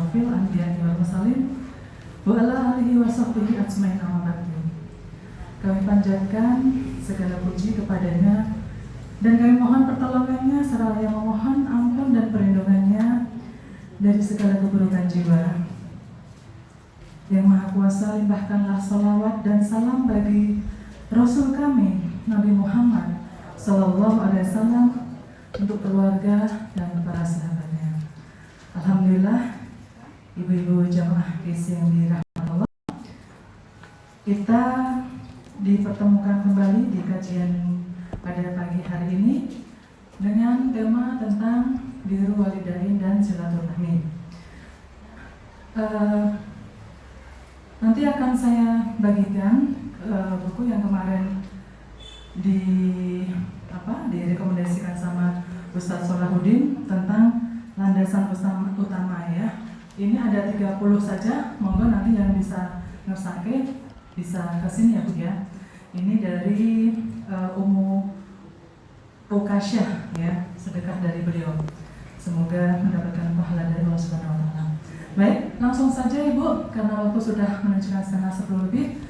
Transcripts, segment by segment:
asyrafil anbiya'i wal mursalin wa ala alihi wa sahbihi ajmain amma ba'du. Kami panjatkan segala puji kepadanya dan kami mohon pertolongannya seraya memohon ampun dan perlindungannya dari segala keburukan jiwa. Yang Maha Kuasa, limpahkanlah salawat dan salam bagi Rasul kami Nabi Muhammad Sallallahu Alaihi Wasallam, untuk keluarga dan para sahabatnya. Alhamdulillah, ibu-ibu jamaah KIS yang dirahmati Allah, kita dipertemukan kembali di kajian pada pagi hari ini dengan tema tentang birru walidain dan silaturahmi. Nanti akan saya bagikan buku yang kemarin direkomendasikan sama Ustadz Solahuddin tentang landasan utama ya. Ini ada 30 saja, monggo nanti yang bisa ngersake bisa kesini ya Bu ya. Ini dari Ummu Ukasyah ya, sedekah dari beliau. Semoga mendapatkan pahala dari Allah Subhanahu wa taala. Baik, langsung saja Ibu, karena waktu sudah menunjukkan setengah 10 lebih.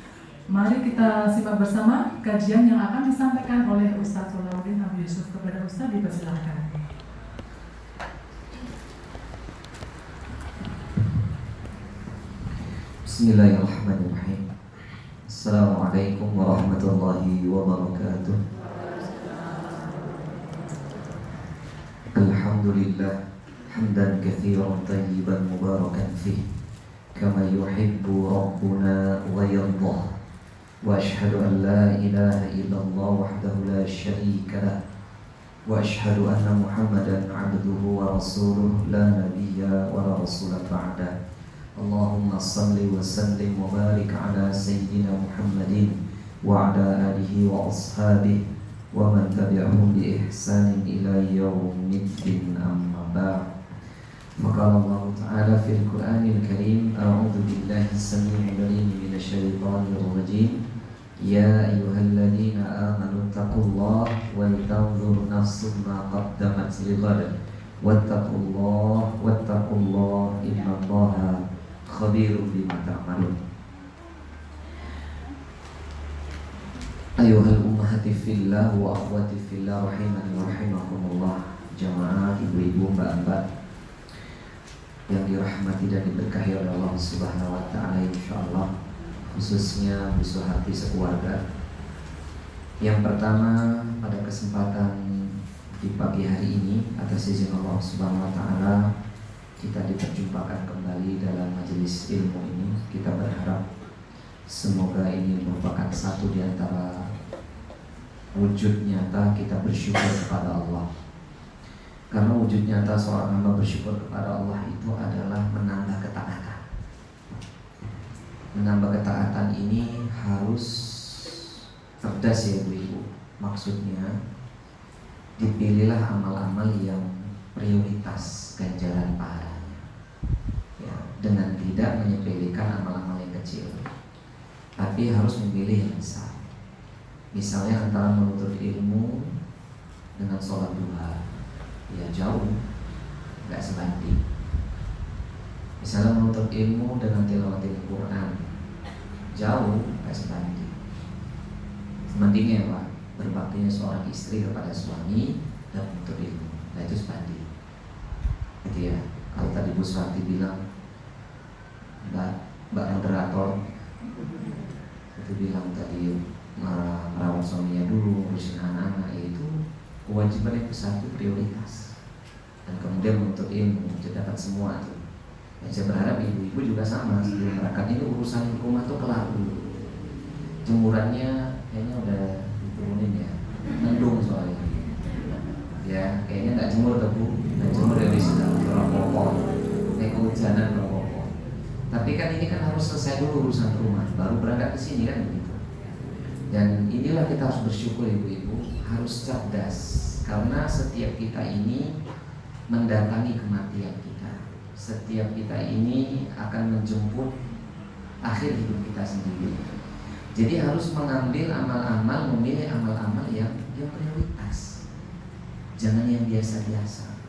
Mari kita simak bersama kajian yang akan disampaikan oleh Ustadz Solahuddin Abi Yusuf. Kepada Ustadz dipersilakan. Bismillahirrahmanirrahim. Assalamualaikum warahmatullahi wabarakatuh. Alhamdulillah hamdan katsiran tayyiban mubarakan fih kama yuhibbu rabbuna wa yardah. Wa ashhadu an la ilaha illallah wahdahu la syarika lah. Wa ashhadu anna Muhammadan abduhu wa rasuluh la nabiyya wa la rasula ba'da. Allahumma salli wa sallim wa barik ala sayyidina Muhammadin wa ala alihi wa ashabihi wa man tabi'ahum bi ihsanin ila yaumiddin, amma ba'd. Maka Allah Ta'ala fil Qur'anil Karim, a'udzu billahi as-sami'il 'alim minasy syaithanir rajim. Ya ayyuhalladzina amanu taqullaha wal tanzur nafsum ma qaddamat lighad wattaqullaha innallaha khabirum bima ta'malun. Ayyuhal ummahati fillah wa akhwati fillah rahimani wa rahimakumullah. Jamaah ibu-ibu, mbak-mbak yang dirahmati dan diberkahi oleh Allah Subhanahu wa taala, insyaallah, khususnya musuh hati sekeluarga. Yang pertama, pada kesempatan di pagi hari ini, atas izin Allah Subhanahu wa taala, kita diperjumpakan kembali dalam majelis ilmu ini. Kita berharap semoga ini merupakan satu di antara wujud nyata kita bersyukur kepada Allah. Karena wujud nyata seorang hamba bersyukur kepada Allah itu adalah menambah ketaatan. Menambah ketaatan ini harus cerdas ya ibu-ibu. Maksudnya dipilihlah amal-amal yang prioritas ganjaran pahalanya ya, dengan tidak menyepelekan amal-amal yang kecil, tapi harus memilih yang besar. Misalnya antara menuntut ilmu dengan sholat duha, ya jauh, nggak sebanding. Misalnya menuntut ilmu dengan tilawatil Quran, jauh, nggak sebanding. Sebandingnya apa? Berbaktinya seorang istri kepada suami dan menuntut ilmu, nah itu sebanding. Gitu ya. Kalau tadi Bu Suwati bilang, Mbak moderator itu bilang tadi merawat suaminya dulu, ngurusin anak-anak, itu kewajiban yang besar, itu prioritas. Dan kemudian menuntut ilmu, jadi dapat semua itu. Dan saya berharap ibu-ibu juga sama, sebelum berangkat ini urusan rumah tuh kelar dulu. Jemurannya kayaknya udah diturunin ya, mendung soalnya. Ya, kayaknya nggak jemur tuh Bu, nggak jemur dari sedang rokok, kayak kehujanan rokok. Tapi kan ini kan harus selesai dulu urusan rumah, baru berangkat ke sini kan begitu. Dan inilah kita harus bersyukur ibu-ibu, harus cerdas, karena setiap kita ini mendatangi kematian kita. Setiap kita ini akan menjemput akhir hidup kita sendiri. Jadi harus mengambil amal-amal, memilih amal-amal yang prioritas. Jangan yang biasa-biasa.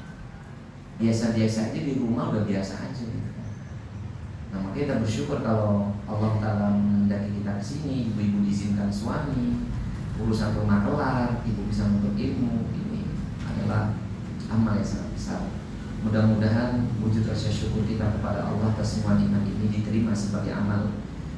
Biasa-biasa aja di rumah udah biasa aja gitu kan. Nah maka kita bersyukur kalau Allah Ta'ala menghendaki kita ke sini, ibu-ibu diizinkan suami, urusan rumah kelar, ibu bisa menuntut ilmu. Ini adalah amal yang sangat besar. Mudah-mudahan wujud rasa syukur kita kepada Allah atas semua nikmat ini diterima sebagai amal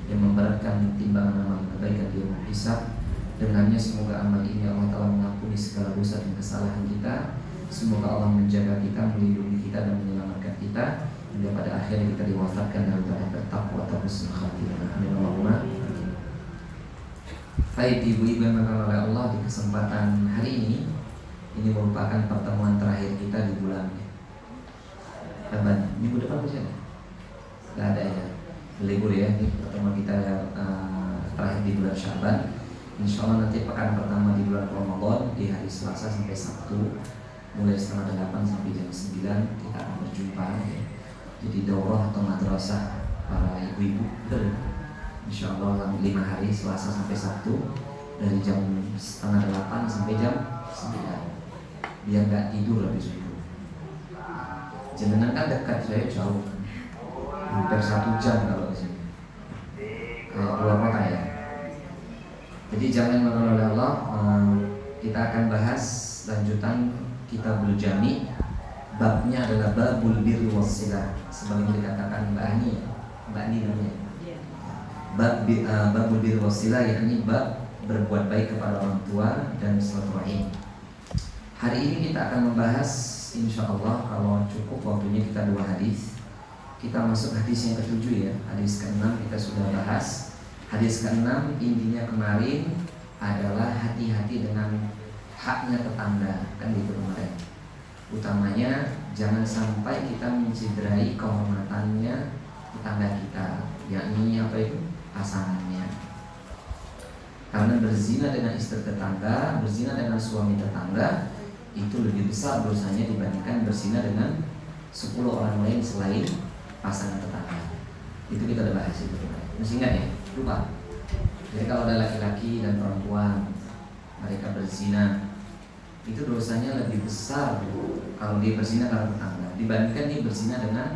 yang memberatkan timbangan amal kebaikan di yaumul hisab. Dengannya semoga amal ini Allah Ta'ala mengampuni segala dosa dan kesalahan kita. Semoga Allah menjaga kita, melindungi kita dan menyelamatkan kita hingga pada akhirnya kita diwafatkan dalam keadaan bertakwa atau husnul khatimah. Amin Allahumma. Baik ibu-ibu yang dimuliakan oleh Allah, di kesempatan hari ini merupakan pertemuan terakhir kita di bulan minggu depan masih ada? Gak ada ya, libur ya. Ini pertemuan kita terakhir di bulan Syaban. Insya Allah nanti pekan pertama di bulan Ramadan di hari Selasa sampai Sabtu mulai setengah 8 sampai jam 9 kita akan berjumpa ya. Jadi daurah atau madrasah para ibu-ibu Insya Allah 5 hari Selasa sampai Sabtu dari jam setengah 8 sampai jam 9 biar gak tidur habis itu. Jenengan kan dekat, saya jauh hampir 1 jam kalau di sini kayak keluar kota ya. Jadi jangan menolak oleh Allah. Kita akan bahas lanjutan Kitabul Jami. Babnya adalah babul birri wassilah, sebagaimana dikatakan Mbak Ani namanya. Babul birri wassilah, yakni bab berbuat baik kepada orang tua dan silaturahim. Hari ini kita akan membahas, insya Allah kalau cukup waktunya, kita 2 hadis. Kita masuk hadis yang ke-7 ya. Hadis ke-6 kita sudah bahas. Hadis ke-6 intinya kemarin adalah hati-hati dengan haknya tetangga, kan gitu kemarin. Utamanya jangan sampai kita menciderai kehormatannya tetangga kita, yakni apa itu? Pasangannya. Karena berzina dengan istri tetangga, berzina dengan suami tetangga itu lebih besar dosanya dibandingkan berzina dengan 10 orang lain selain pasangan tetangga. Itu kita udah bahas itu kemarin. Masih ingat ya? Lupa. Jadi kalau ada laki-laki dan perempuan mereka berzina, itu dosanya lebih besar kalau dia berzina dengan tetangga dibandingkan dia berzina dengan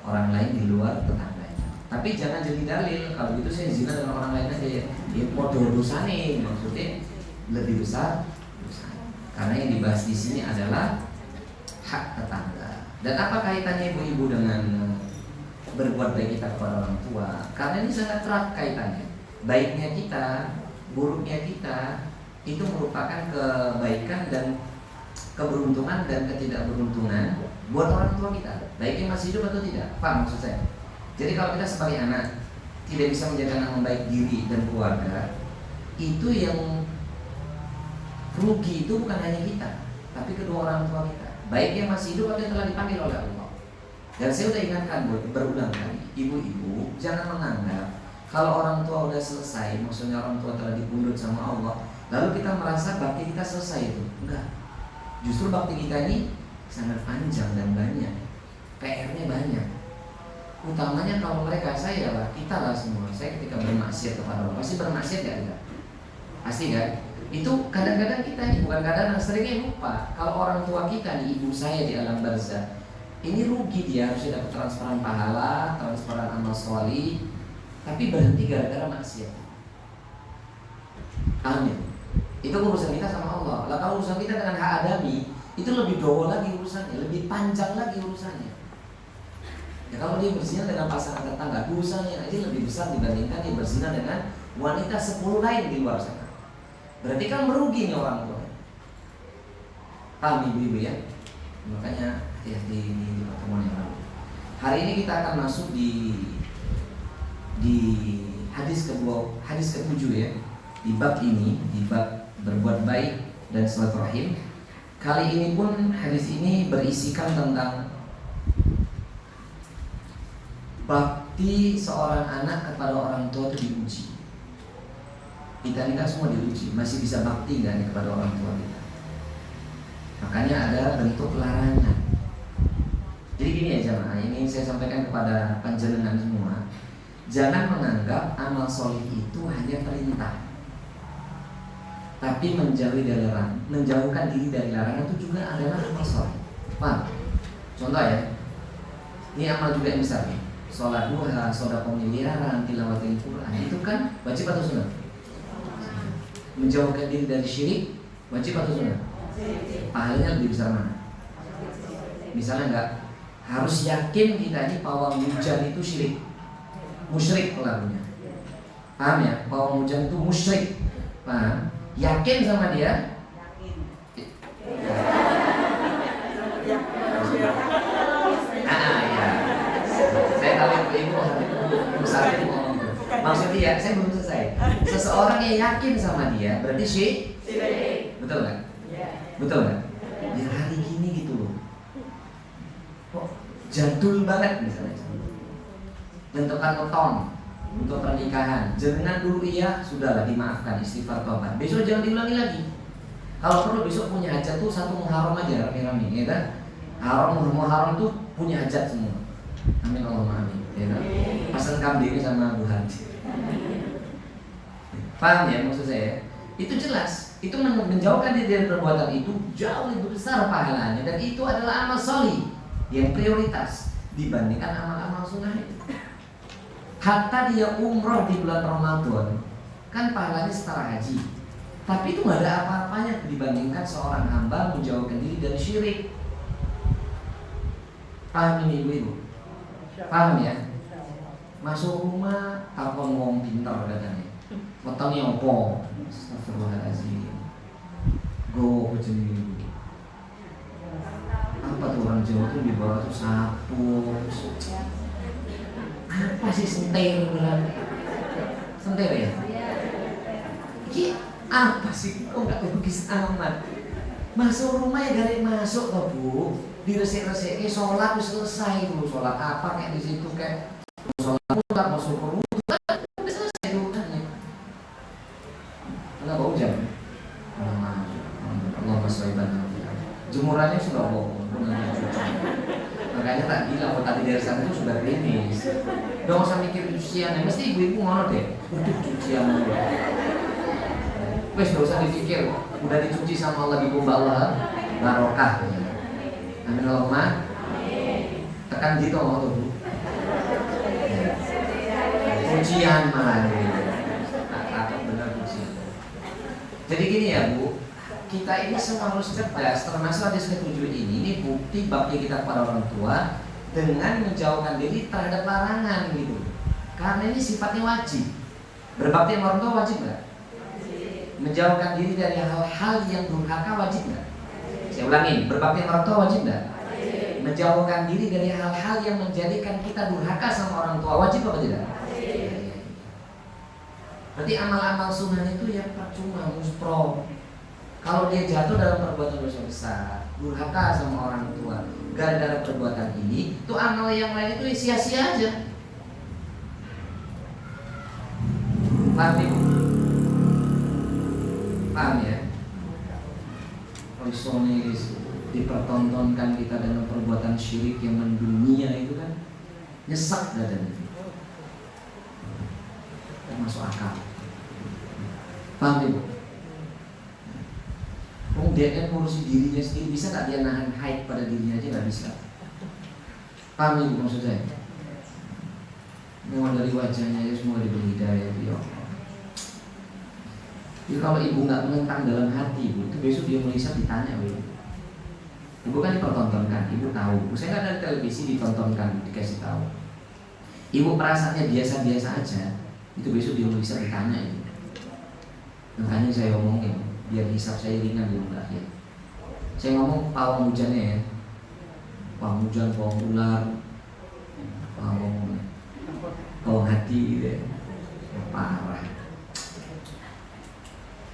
orang lain di luar tetangganya. Tapi jangan jadi dalil kalau gitu saya zina dengan orang lain aja ya. Dia modal dosanya, maksudnya lebih besar dosanya. Karena yang dibahas di sini adalah hak tetangga. Dan apa kaitannya ibu-ibu dengan berbuat baik kita kepada orang tua? Karena ini sangat erat kaitannya. Baiknya kita, buruknya kita itu merupakan kebaikan dan keberuntungan dan ketidakberuntungan buat orang tua kita, baiknya masih hidup atau tidak. Paham maksud saya? Jadi kalau kita sebagai anak tidak bisa menjaga nama baik diri dan keluarga, itu yang rugi itu bukan hanya kita, tapi kedua orang tua kita, baiknya masih hidup atau yang telah dipanggil oleh Allah. Dan saya sudah ingatkan berulang kali, ibu-ibu jangan menganggap kalau orang tua udah selesai, maksudnya orang tua telah dipundut sama Allah, lalu kita merasa bakti kita selesai. Itu enggak. Justru bakti kita ini sangat panjang dan banyak, PR-nya banyak. Utamanya kalau mereka, saya lah, kita lah semua. Saya ketika bermaksiat kepada Allah, pasti bermaksiat gak kita? Pasti kan? Itu kadang-kadang kita ini, bukan kadang-kadang, seringnya lupa. Kalau orang tua kita nih, ibu saya di alam barzah, ini rugi dia, harusnya dapat transferan pahala, transferan amal sholih, tapi berhenti gara-gara maksiat. Amin. Itu urusan kita sama Allah. Lah kalau urusan kita dengan hak adami, itu lebih doa lagi urusannya, lebih panjang lagi urusannya. Ya kalau dia berzina dengan pasangan tetangga, dosanya aja lebih besar dibandingkan dia berzina dengan wanita 10 lain di luar sana. Berarti kan merugi nih orang tua. Paham ibu-ibu ya? Makanya hati-hati di pertemuan yang lalu. Hari ini kita akan masuk di hadis ke-7 ya. Di bab ini, di bab berbuat baik dan silaturahim. Kali ini pun hadis ini berisikan tentang bakti seorang anak kepada orang tua itu diuji. Kita ini kan semua diuji, masih bisa bakti nggak nih kepada orang tua kita? Makanya ada bentuk larangan. Jadi gini ya jamaah, ini saya sampaikan kepada panjenengan semua. Jangan menganggap amal solih itu hanya perintah, tapi menjauhkan diri dari larangan itu juga adalah amal solih. Paham? Contoh ya, ini amal juga yang besar nih. sholat duha, sedekah miliaran, tilawatil Quran, itu kan wajib atau sunat? Menjauhkan diri dari syirik wajib atau sunat? Pahalanya lebih besar mana? Misalnya enggak harus yakin kita ini pawang hujan itu syirik, musyrik pelakunya. Paham ya? Pawang hujan itu musyrik. Paham? Yakin sama dia? Ya. Saya tahu ibu besar itu ngomong itu. Maksudnya saya belum selesai. Seseorang yang yakin sama dia berarti syirik. Betul nggak? Betul nggak? Ya hari gini gitu loh. Kok jadul banget misalnya. Bentukan weton untuk pernikahan. Jangan dulu iya, sudahlah dimaafkan, istighfar tobat. Besok jangan diulangi lagi. Kalau perlu besok punya hajat tuh satu Muharram aja rame-rame, ya kan? Muharram tuh punya hajat semua. Amin Allahumma amin. Ya kan? Pesan kambing sama Bu Haji. Paham ya maksud saya? Itu jelas. Itu menjauhkan diri dari perbuatan itu jauh lebih besar pahalanya, dan itu adalah amal sholih yang prioritas dibandingkan amal-amal sunnah itu. Hatta dia umroh di bulan Ramadan kan pahalanya setara haji, tapi itu nggak ada apa-apanya dibandingkan seorang hamba menjauhkan diri dari syirik. Paham ini ibu-ibu? Paham ya? Masuk rumah takon wong pintar katanya. Wetone opo? Astagfirullahaladzim. Go jenenge. Apa tuh orang Jawa tuh di bawah tuh sapu. Apa sih sentir bilang? Sentir ya? Ini apa sih? Kok gak logis amat? Masuk rumah ya dari masuk toh Bu. Diresik-resik sholat selesai dulu. Sholat apa kayak di situ kayak sholat mutlak masuk ke rumah udah selesai urusannya. Enggak bau hujan. Allah masaiban. Jemurannya sudah bau. Makanya tak bilang kalau tadi dari sana itu sudah krimis. Udah nggak usah mikir cucian, mesti ibu-ibu ngono deh. Untuk cucian dulu. Wes nggak usah dipikir, udah dicuci sama Allah di kumba Allah, barokah. Amin Allahumma. Tekan gitu mau tuh Bu. Cucian malah. Takut benar cucian. Jadi gini ya Bu. Kita ini semua harus cerdas, termasuk hadis ke-7 ini bukti bakti kita kepada orang tua dengan menjauhkan diri terhadap larangan gitu. Karena ini sifatnya wajib. Berbakti sama orang tua wajib nggak? Menjauhkan diri dari hal-hal yang durhaka wajib nggak? Saya ulangi, berbakti sama orang tua wajib nggak? Menjauhkan diri dari hal-hal yang menjadikan kita durhaka sama orang tua wajib apa tidak? Berarti amal-amal sunnah itu ya percuma, muspro. Kalau dia jatuh dalam perbuatan dosa besar, durhaka sama orang tua, gara-gara perbuatan ini, itu amal yang lain itu sia-sia aja. Paham ibu? Paham ya? Personis dipertontonkan kita dengan perbuatan syirik yang mendunia itu kan nyesek dadanya. Masuk akal. Paham ibu? Dia kan ngurusi dirinya sendiri, bisa nggak dia nahan haid pada dirinya aja nggak bisa. Paham ibu maksud saya? Memang dari wajahnya ya semua diberi hidayah ya Allah. Jadi kalau ibu nggak menentang dalam hati ibu, itu besok dia melihat ditanya ibu. Ibu kan dipertontonkan, ibu tahu. Saya kan dari televisi ditontonkan, dikasih tahu. Ibu perasaannya biasa-biasa aja, itu besok dia melihat ditanya ibu. Makanya saya omongin. Biar hisab saya ringan di muka akhir. Saya ngomong pawang hujannya ya, pawang hujan, pawang ular, pawang hati gitu ya. Parah.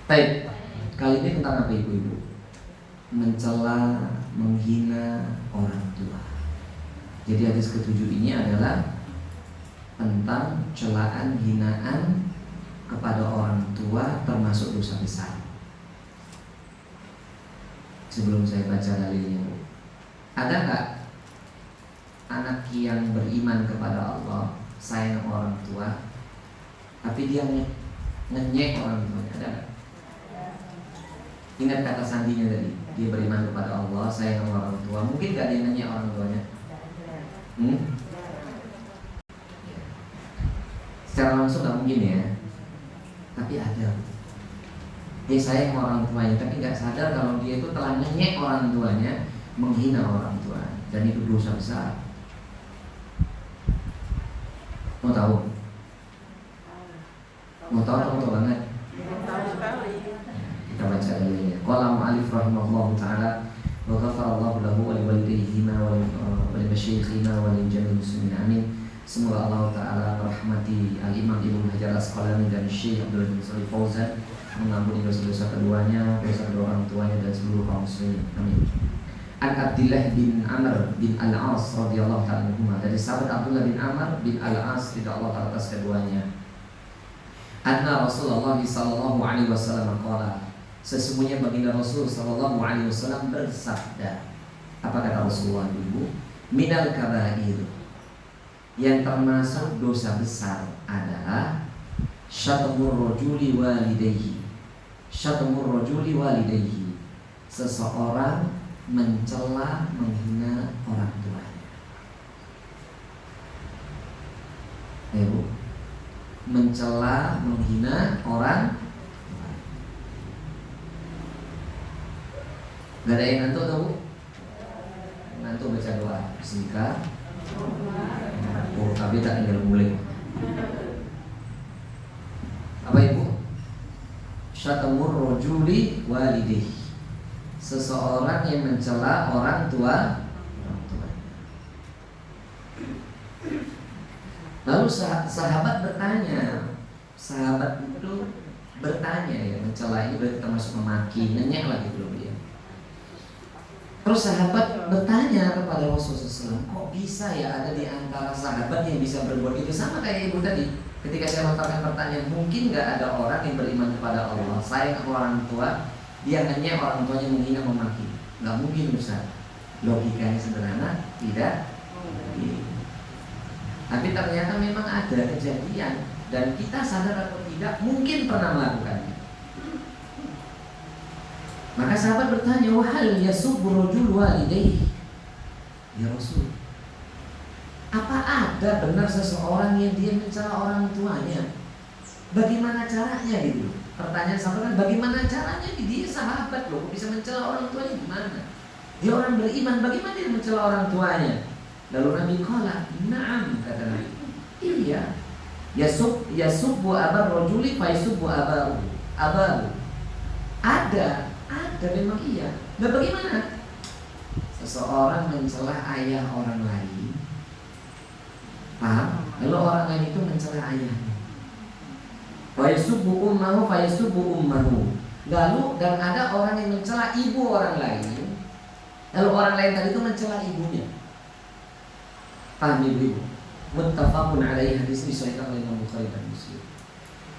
Baik, kali ini tentang apa ibu-ibu? Mencela, menghina orang tua. Jadi hadis ke-7 ini adalah tentang celaan, hinaan kepada orang tua termasuk dosa besar. Sebelum saya baca dalilnya, ada nggak anak yang beriman kepada Allah, sayang sama orang tua, tapi dia ngenyek orang tuanya? Ada nggak? Ingat kata sandinya tadi, dia beriman kepada Allah, sayang sama orang tua. Mungkin nggak dia ngenyek orang tuanya? Secara langsung nggak mungkin ya, tapi ada. Dia sayang orang tuanya, tapi nggak sadar kalau dia itu telah ngenyek orang tuanya, menghina orang tua, dan itu dosa besar. Mau tahu? Mau tahu atau mau tahu banget? Tahu sekali. Kita baca dalilnya. Qala mu'allif rahimahullahu taala wa ghafarallahu lahu wa liwalidayhima wa limasyayikhina wa lijami'il muslimin. Amin. Semoga Allah taala merahmati Al-Imam Ibnu Hajar Asqalani dan Syekh Abdul bin Shalih Fauzan, mengampuni dosa-dosa keduanya, dosa kedua orang tuanya dan seluruh kaum muslimin. Amin. An Abdullah bin Amr bin Al-As radhiyallahu ta'ala anhuma, dari sahabat Abdullah bin Amr bin Al-As tidak Allah taala atas keduanya. Anna Rasulullah sallallahu alaihi wasallam qala, sesungguhnya baginda Rasul sallallahu alaihi wasallam bersabda. Apa kata Rasulullah dulu? Minal kabair, yang termasuk dosa besar adalah syatmur rajuli walidayhi. Syatmur rajuli walidayhi, seseorang mencela, menghina orang tuanya. Ayo, mencela, menghina orang. Gak ada yang ngantuk tau? Ngantuk baca doa Bismika. Oh, tapi tak tinggal mulai. Apa ibu? Syatamur rojuli walidih, seseorang yang mencela orang tua. Lalu sahabat bertanya, sahabat itu bertanya ya, mencela ini berarti termasuk memaki, nyenyek lagi belum dia. Terus sahabat bertanya kepada Rasulullah SAW, kok bisa ya ada di antara sahabat yang bisa berbuat itu? Sama kayak ibu tadi, ketika saya lontarkan pertanyaan, mungkin nggak ada orang yang beriman kepada Allah, sayang ke orang tua, dia ngenyek orang tuanya, menghina, memaki. Nggak mungkin Ustaz. Logikanya sederhana, tidak. Tapi ternyata memang ada kejadian, dan kita sadar atau tidak mungkin pernah melakukannya. Maka sahabat bertanya, wahal yasubbu rajul walidayhi, ya Rasul, apa ada benar seseorang yang dia mencela orang tuanya? Bagaimana caranya gitu? Pertanyaan sahabat kan, bagaimana caranya? Dia sahabat loh, kok bisa mencela orang tuanya? Gimana? Dia orang beriman, bagaimana dia mencela orang tuanya? Lalu Nabi qala, na'am, kata Nabi. Iya. Yasubbu abar rajuli fa yasubbu abahu. Ada memang iya. Nah bagaimana? Seseorang mencela ayah orang lain, paham? Lalu orang lain itu mencela ayahnya. Fa yasubbu ummahu fa yasubbu ummahu. Lalu dan ada orang yang mencela ibu orang lain, lalu orang lain tadi itu mencela ibunya. Paham ibu-ibu? Muttafaqun alaihi, hadis disahihkan oleh Imam Bukhari dan Muslim.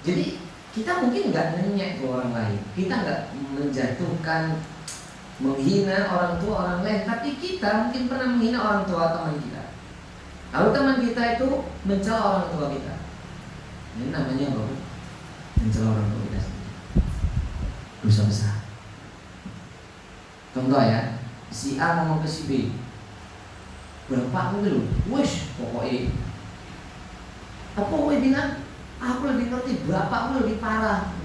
Jadi kita mungkin nggak ngenyek ke orang lain, kita nggak menjatuhkan, menghina orang tua orang lain, tapi kita mungkin pernah menghina orang tua teman kita. Lalu teman kita itu mencela orang tua kita. Ini namanya apa? Mencela orang tua kita sendiri. Dosa besar. Contoh ya, si A ngomong ke si B, bapakmu dulu, wush, pokoknya apa gue bilang, aku lebih ngerti, bapakmu lebih parah.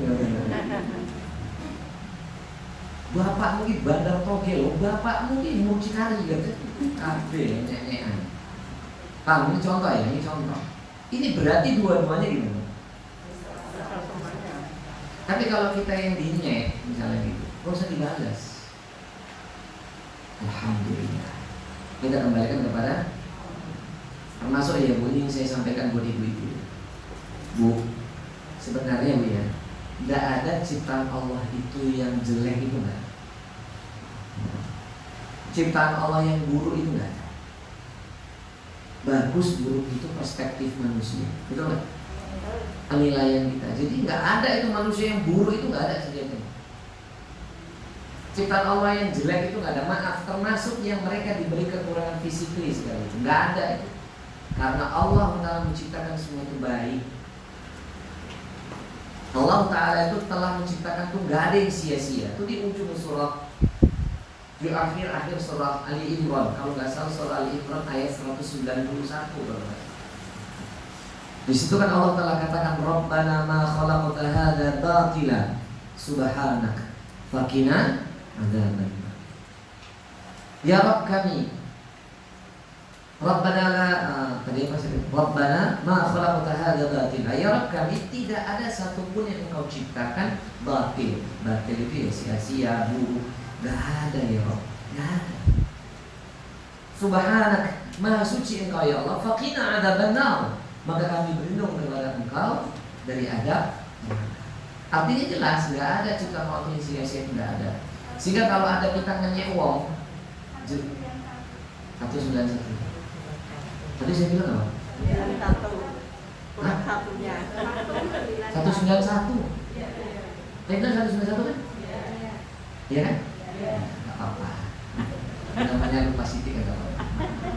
Bapakmu ini bandar toge loh, bapakmu ini mucikari gitu. Kabeh nyanyian. Paham, ini contoh ya, ini contoh. Ini berarti dua-duanya gimana? Tapi kalau kita yang dinyek, misalnya gitu, gak usah dibalas. Alhamdulillah. Kita kembalikan kepada, termasuk ya Bu, ini yang saya sampaikan buat ibu-ibu. Bu, sebenarnya Bu ya, tidak ada ciptaan Allah itu yang jelek itu enggak. Ciptaan Allah yang buruk itu enggak. Bagus buruk itu perspektif manusia, betul nggak? Penilaian kita. Jadi nggak ada itu manusia yang buruk itu nggak ada sejatinya. Ciptaan Allah yang jelek itu nggak ada. Maaf, termasuk yang mereka diberi kekurangan fisikly sekali itu nggak ada itu. Karena Allah telah menciptakan semua itu baik. Allah Ta'ala itu telah menciptakan itu nggak ada yang sia-sia. Itu di ujung surah, di akhir surah Ali Imran. Kalau nggak salah surah Ali Imran ayat 191. Di situ kan Allah telah katakan Rabbana ma khalaqta hadza batila subhanak faqina adzaban. Ya Rabb kami, Rabbana la tadi apa sih? Rabbana ma khalaqta hadza batila. Ya Rabb kami, tidak ada satupun yang Engkau ciptakan batil. Batil itu ya sia-sia, buruk. Gak ada ya Rabb, gak ada. Subhanak, maha suci Engkau ya Allah. Faqina adzabannar, maka kami berlindung kepada Engkau dari adab. Artinya jelas, gak ada ciptaan Allah yang sia-sia, tidak ada. Sehingga kalau ada kita ngenyek uang 191. Tadi saya bilang apa? 191. Tadi kan 191 kan? Iya kan? Gak apa-apa. Namanya lupa sitik gak apa-apa.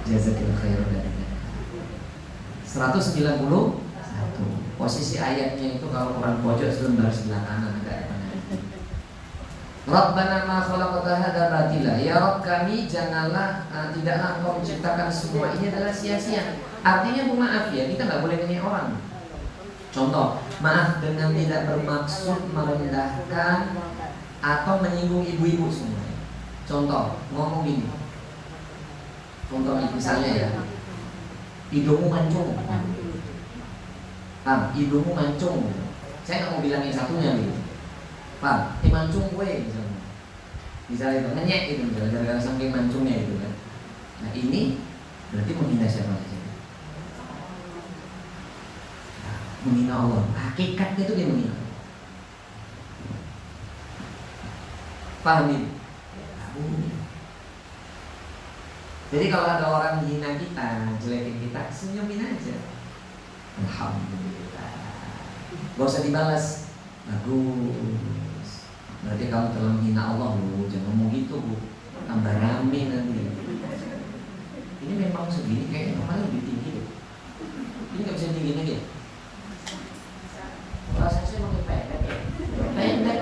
Jazakillah khairan dari 191. Posisi ayatnya itu kalau Quran pojok sebelah sebelah kanan agak depan. Rabbana ma khalaqta hadza batila. Ya Rabb kami, janganlah tidaklah Engkau menciptakan semua ini adalah sia-sia. Artinya maaf ya, kita nggak boleh nanya orang. Contoh, maaf dengan tidak bermaksud merendahkan atau menyinggung ibu-ibu semua. Contoh, ngomong gini. Contoh misalnya ya, hidungmu mancung. Hidungmu mancung. Saya nggak mau bilang yang satunya gitu. Mancung gue misalnya itu ngenyek gitu, gara-gara saking mancungnya itu kan. Nah ini berarti menghina siapa saja? Menghina Allah. Hakikatnya itu dia menghina. Paham ini? Jadi kalau ada orang menghina kita, jelekin kita, senyumin aja. Alhamdulillah. Gak usah dibalas. Bagus. Berarti kamu telah menghina Allah, Bu. Jangan ngomong gitu, Bu. Tambah rame nanti. Ini memang segini kayaknya normalnya lebih tinggi, Bu. Ini gak bisa tinggi lagi ya? Rasanya saya pakai pendek ya. Pendek.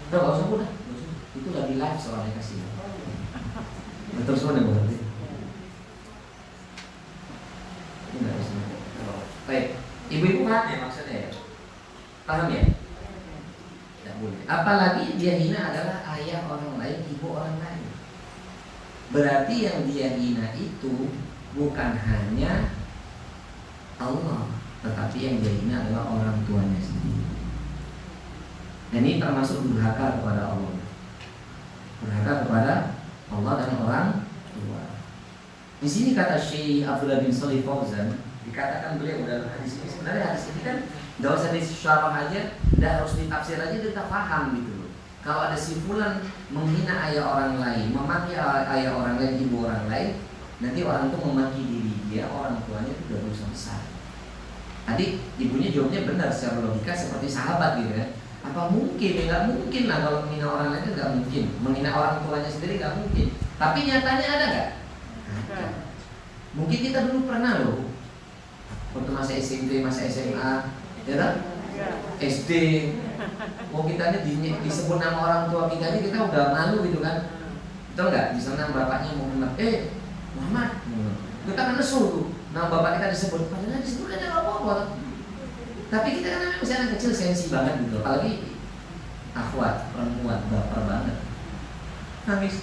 Udah gak usah, Bu. Itu lagi live soalnya kasih. Betul semua deh, Bu. Baik, ibu-ibu paham ya maksudnya ya? Paham ya? Tidak boleh. Apalagi dia hina adalah ayah orang lain, ibu orang lain. Berarti yang dia hina itu bukan hanya Allah, tetapi yang dia hina adalah orang tuanya sendiri. Dan ini termasuk durhaka kepada Allah. Durhaka kepada Allah dan orang tua. Di sini kata Syekh Abdullah bin Shalih Fauzan, dikatakan beliau dalam hadis ini, sebenarnya hadis ini kan tidak usah disyarah aja, tidak harus ditafsir aja, kita paham gitu loh. Kalau ada si fulan menghina ayah orang lain, memaki ayah orang lain, ibu orang lain, nanti orang itu memaki diri dia, orang tuanya itu sudah dosa besar. Tadi ibunya jawabnya benar secara logika seperti sahabat gitu kan. Apa mungkin? Ya nggak mungkin lah kalau menghina orang lain itu nggak mungkin. Menghina orang tuanya sendiri nggak mungkin. Tapi nyatanya ada nggak? Ada. Mungkin kita dulu pernah loh. Waktu masa SMP, masa SMA, ya kan? SD, mau kita ini disebut nama orang tua kita ini kita udah malu gitu kan? Betul nggak? Di sana bapaknya Muhammad, Muhammad, kita kan nesu tuh, nama bapak kita disebut, padahal disebut kan ada apa-apa. Tapi kita kan namanya masih anak kecil, sensi banget gitu, apalagi akhwat, perempuan, baper banget, nangis.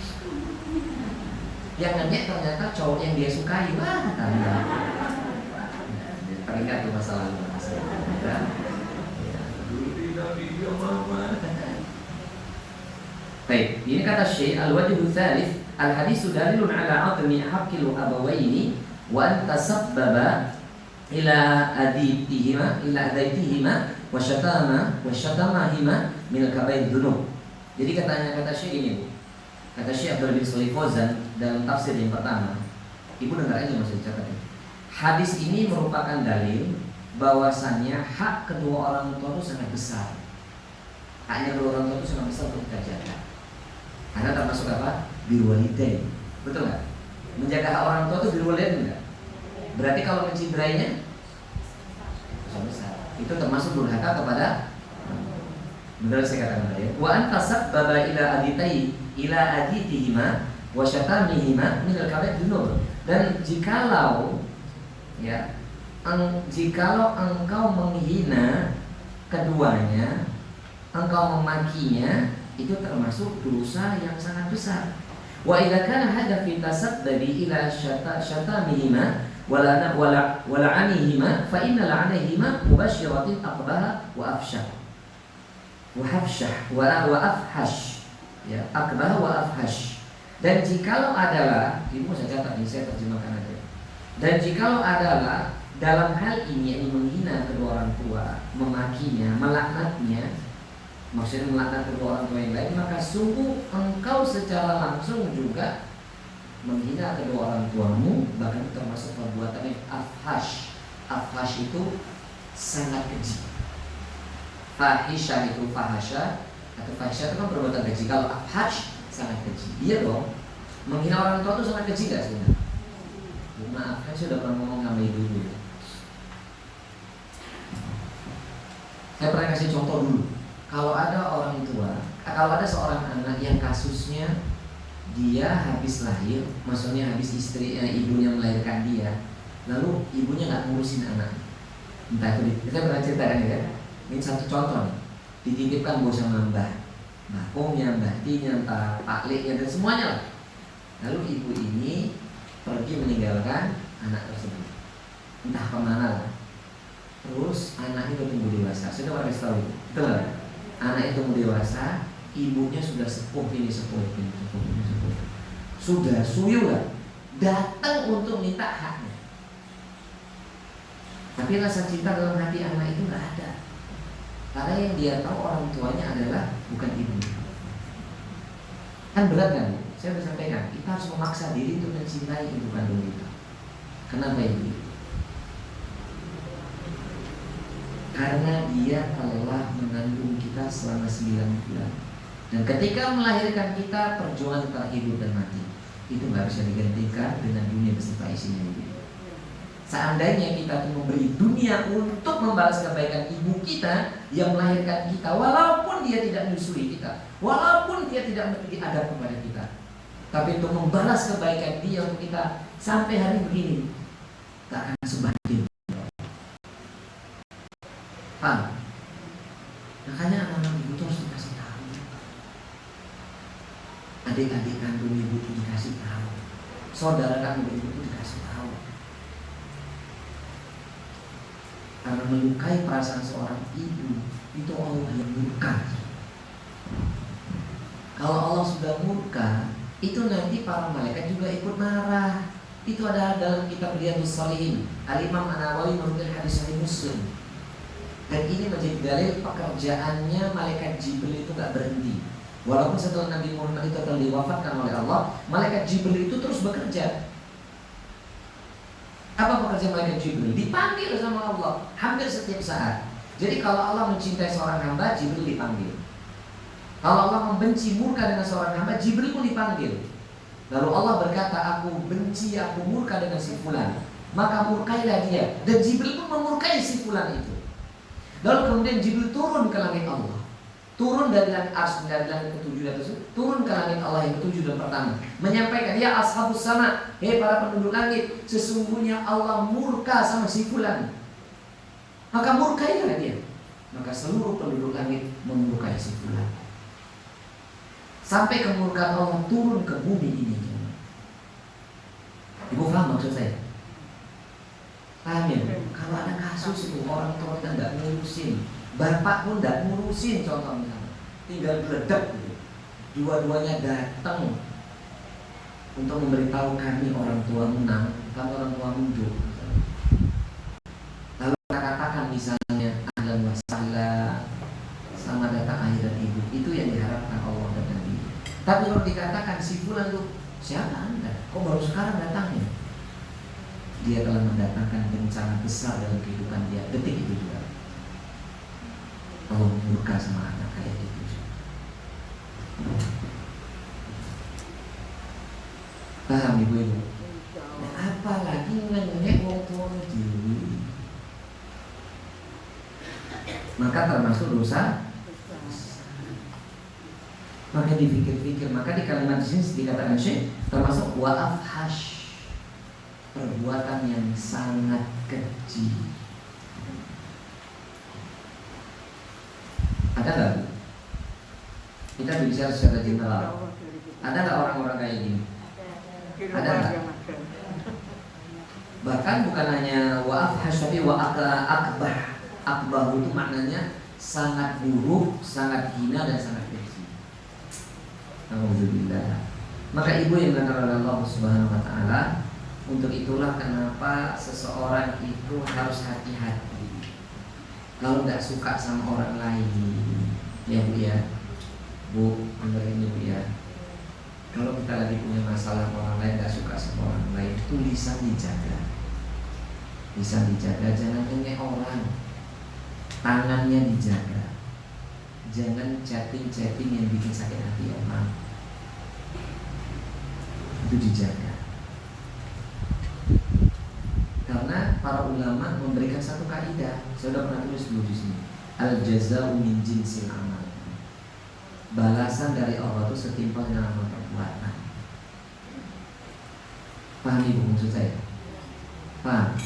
Yang nanya ternyata cowok yang dia sukai, wah tanda. Teringat tuh masa lalu, ya. Baik, ini kata Syekh al-wajhu tsalits, al-haditsu dalilun ala 'azmi haqqil abawaini wa an tasabbaba ila aditihima wa syatamahima min al-kabair dzunub. Jadi kata Syekh ini, Bu. Kata Syekh Abdul bin Shalih Fauzan dalam tafsir yang pertama. Ibu dengar aja Mas dicatat. Hadis ini merupakan dalil bahwasannya hak kedua orang tua itu sangat besar. Haknya kedua orang tua itu sangat besar untuk kita jaga. Karena termasuk apa? Birrul walidain. Betul nggak? Menjaga hak orang tua itu birrul walidain enggak? Berarti kalau mencindrainya dosa besar. Itu termasuk durhaka kepada. Benar saya katakan tadi. Wa antasab baba ila aditihima wa syatamihima minal kaba'ir dzunub. Dan jikalau engkau menghina keduanya, engkau memakinya, itu termasuk dosa yang sangat besar. Wa idza kana hadha fi tasaddadi ila syatamihima wala'anihima fa inna la'anihima mubashiratin aqbaha wa afshah wa afhash, ya, aqbaha wa afhash. Dan jikalau adalah, ibu saya catat ini, saya terjemahkan aja. Dan jikalau adalah dalam hal ini, yang menghina kedua orang tua, memakinya, melaknatnya, maksudnya melaknat kedua orang tua yang lain, maka sungguh engkau secara langsung juga menghina kedua orang tuamu, bahkan termasuk perbuatan yang afhash. Afhash itu sangat keji. Fahisha itu fahasha atau fahisha itu kan perbuatan keji. Kalau afhash sangat keji. Iya dong. Menghina orang tua itu sangat keji gak sebenarnya? Maaf, saya sudah pernah ngomong sama ibu dulu. Saya pernah kasih contoh dulu. Kalau ada orang tua, kalau ada seorang anak yang kasusnya dia habis lahir, maksudnya habis ibunya melahirkan dia, lalu ibunya nggak ngurusin anak. Entah itu, kita pernah ceritakan ya. Ini satu contoh nih. Dititipkan bos sama mbah omnya, mbah tinya, entah pak leknya dan semuanya lah. Lalu ibu ini pergi meninggalkan anak tersebut, entah kemana lah. Terus anaknya udah tumbuh dewasa. Sudah pernah kasih tahu itu, betul nggak? Anak itu tumbuh dewasa, ibunya sudah sepuh ini, sudah suyu lah, datang untuk minta haknya. Tapi rasa cinta dalam hati anak itu nggak ada, karena yang dia tahu orang tuanya adalah bukan ibu. Kan berat kan? Saya sudah sampaikan, kita harus memaksa diri untuk mencintai ibu kandung kita. Kenapa ibu? Karena dia telah mengandung kita selama 9 bulan. Dan ketika melahirkan kita, perjuangan antara hidup dan mati itu nggak bisa digantikan dengan dunia beserta isinya. Seandainya kita memberi dunia untuk membalas kebaikan ibu kita yang melahirkan kita, walaupun dia tidak menyusui kita, walaupun dia tidak memberi adab kepada kita, tapi untuk membalas kebaikan dia untuk kita sampai hari begini, tak akan sebanding. Paham? Makanya anak-anak ibu terus dikasih tahu, adik-adik kandung ibu itu dikasih tahu, saudara kandung ibu itu dikasih tahu. Karena melukai perasaan seorang ibu itu Allah yang murka. Kalau Allah sudah murka, itu nanti para malaikat juga ikut marah. Itu ada dalam kitab Riyadhus Shalihin. Al-Imam An-Nawawi menukil hadis Sahih Muslim. Dan ini menjadi dalil pekerjaannya malaikat Jibril itu gak berhenti. Walaupun setelah Nabi Muhammad itu telah diwafatkan oleh Allah, malaikat Jibril itu terus bekerja. Apa pekerjaan malaikat Jibril? Dipanggil sama Allah hampir setiap saat. Jadi kalau Allah mencintai seorang hamba, Jibril dipanggil. Kalau Allah membenci, murka dengan seorang hamba, Jibril pun dipanggil. Lalu Allah berkata, aku benci, aku murka dengan si fulan, maka murkailah dia. Dan Jibril pun memurkai si fulan itu. Lalu kemudian Jibril turun ke langit Allah, turun dari langit Arsy, dari langit ketujuh tersebut, turun ke langit Allah yang ketujuh dan pertama, menyampaikan, ya ashabus sama, hei para penduduk langit, sesungguhnya Allah murka sama si fulan, maka murkailah dia. Maka seluruh penduduk langit memurkai si fulan, sampai kemurkaan Allah turun ke bumi ini. Ibu paham maksud saya? Paham ya? Kalau ada kasus itu orang tua kita tidak ngurusin, bapak pun tidak ngurusin, contohnya tinggal geledak gitu. Dua-duanya datang untuk memberitahu kami orang tua menang, kami orang tua mundur. Lalu kita katakan misalnya ahlan wa sahlan, selamat datang ayah dan ibu. Itu yang diharapkan Allah dan Nabi. Tapi kalau dikatakan si fulan tuh, siapa anda? Kok baru sekarang datangnya? Dia telah mendatangkan bencana besar dalam kehidupan dia. Detik itu juga Allah murka sama anak kayak gitu. Paham ibu-ibu? Nah, apalagi nenek wong tua dewi, maka termasuk dosa. Maka dipikir-pikir, maka di kalimat di sini dikatakan Syekh termasuk wa afhash, perbuatan yang sangat keji. Ada nggak Bu? Kita bicara secara general. Ada nggak orang-orang kayak gini? Ada nggak? Bahkan bukan hanya wa afhash, tapi wa akbah. Akbah itu maknanya sangat buruk, sangat hina dan sangat keji. Alhamdulillah. Maka ibu yang dikenal oleh Allah Subhanahu wa taala, untuk itulah kenapa seseorang itu harus hati-hati. Kalau nggak suka sama orang lain, ya Bu ya. Bu, dengerin Bu ya. Kalau kita lagi punya masalah sama orang lain, nggak suka sama orang lain, itu lisan dijaga. Lisan dijaga, jangan ngengek orang. Tangannya dijaga. Jangan chatting-chatting yang bikin sakit hati orang. Itu dijaga. Karena para ulama memberikan satu kaidah. Saya sudah pernah tulis dulu di sini. Al jazau min jinsil amal. Balasan dari Allah itu setimpal dengan amal perbuatan. Paham Ibu maksud saya? Paham?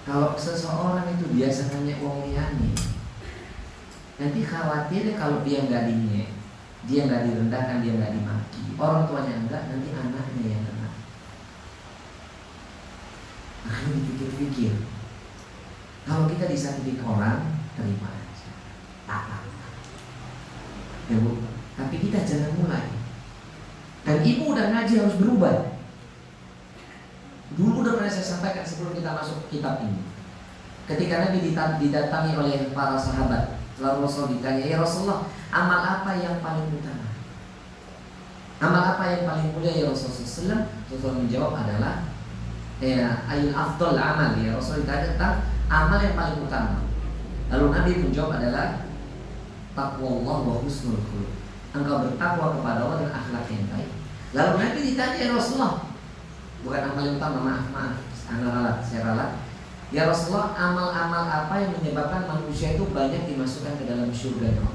Kalau seseorang itu biasa nanya uang liyane, nanti khawatir kalau dia nggak dinyek, dia nggak direndahkan, dia nggak dimaki, orang tuanya enggak, nanti anaknya yang kena. Akhirnya dipikir-pikir, kalau kita disakitin orang, terima aja, tak apa. Ya Bu, tapi kita jangan mulai. Dan ibu udah ngaji harus berubah. Dulu udah pernah saya sampaikan sebelum kita masuk kitab ini. Ketika Nabi didatangi oleh para sahabat, lalu Rasul ditanya, ya Rasulullah, amal apa yang paling utama? Amal apa yang paling mulia ya Rasulullah? Rasul menjawab adalah ayul afdal amal, ya Rasul ditanya tentang amal yang paling utama. Lalu Nabi menjawab adalah taqwallah wa husnul khuluq. Engkau bertakwa kepada Allah dan akhlak yang baik. Lalu Nabi ditanya, ya Rasulullah, bukan amal yang utama, maaf, saya ralat. Ya Rasulullah, amal-amal apa yang menyebabkan manusia itu banyak dimasukkan ke dalam surga Allah?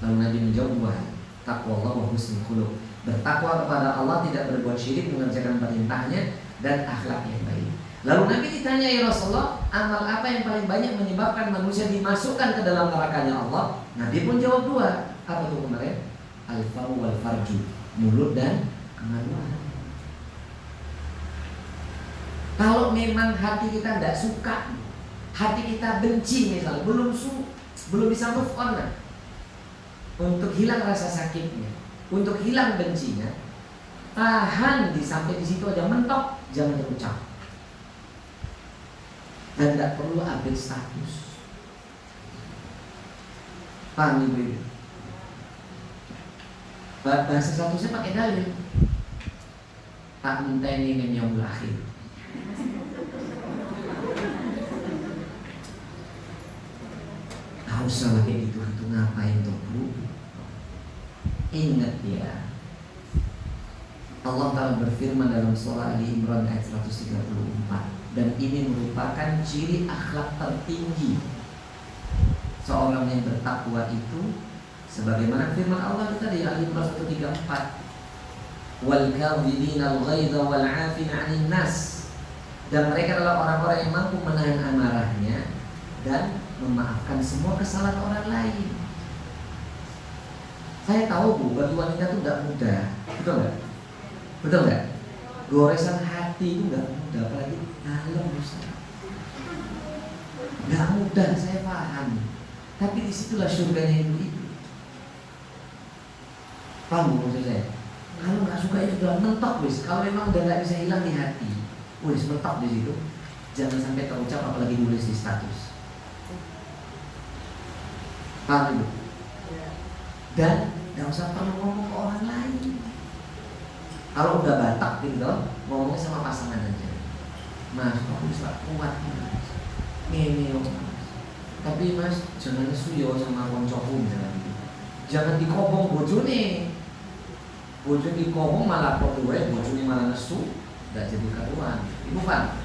Lalu Nabi menjawab, wah, taqwallah wa husnul khuluq. Bertakwa kepada Allah, tidak berbuat syirik, mengerjakan perintahnya dan akhlak yang baik. Lalu Nabi ditanya, ya Rasulullah, amal apa yang paling banyak menyebabkan manusia dimasukkan ke dalam nerakanya Allah? Nabi pun jawab dua. Apa tuh kemarin? Al-faru wal farju, mulut dan kemaluan. Kalau memang hati kita tidak suka, hati kita benci misalnya, belum bisa move on, untuk hilang rasa sakitnya, untuk hilang bencinya, tahan sampai di situ aja, mentok, jangan terucap. Dan tidak perlu update status. Paham Ibu? Bahasa statusnya pakai dalil. Tak menteni min yaumil akhir. Tahu salah kayak gitu, itu ngapain tuh Bu? Ingat ya, Allah Ta'ala berfirman dalam surah Ali Imran ayat 134, dan ini merupakan ciri akhlak tertinggi seorang yang bertakwa itu, sebagaimana firman Allah tadi Ali Imran 134, wal kadhibina al-ghaidha wal 'afina 'anil nas, dan mereka adalah orang-orang yang mampu menahan amarahnya dan memaafkan semua kesalahan orang lain. Saya tahu Bu, bagi wanita itu tidak mudah, betul nggak? Betul nggak? Goresan hati itu nggak mudah, apalagi dalam Ustaz. Nggak mudah, saya paham. Tapi disitulah surganya itu. Paham Bu maksud saya? Kalau nggak suka itu udah mentok wis. Kalau memang udah nggak bisa hilang di hati, wis mentok di situ. Jangan sampai terucap, apalagi nulis di status. Paham Bu? Dan nggak usah perlu ngomong ke orang lain. Kalau udah batak gitu, ngomongnya sama pasangan aja. Mas, aku bisa kuat Mas. Ini Mas. Tapi Mas, jangan nesu sama koncoku misalnya gitu. Jangan dikobong bojone. Bojone dikobong malah kedua, bojone malah nesu, nggak jadi karuan. Ibu paham?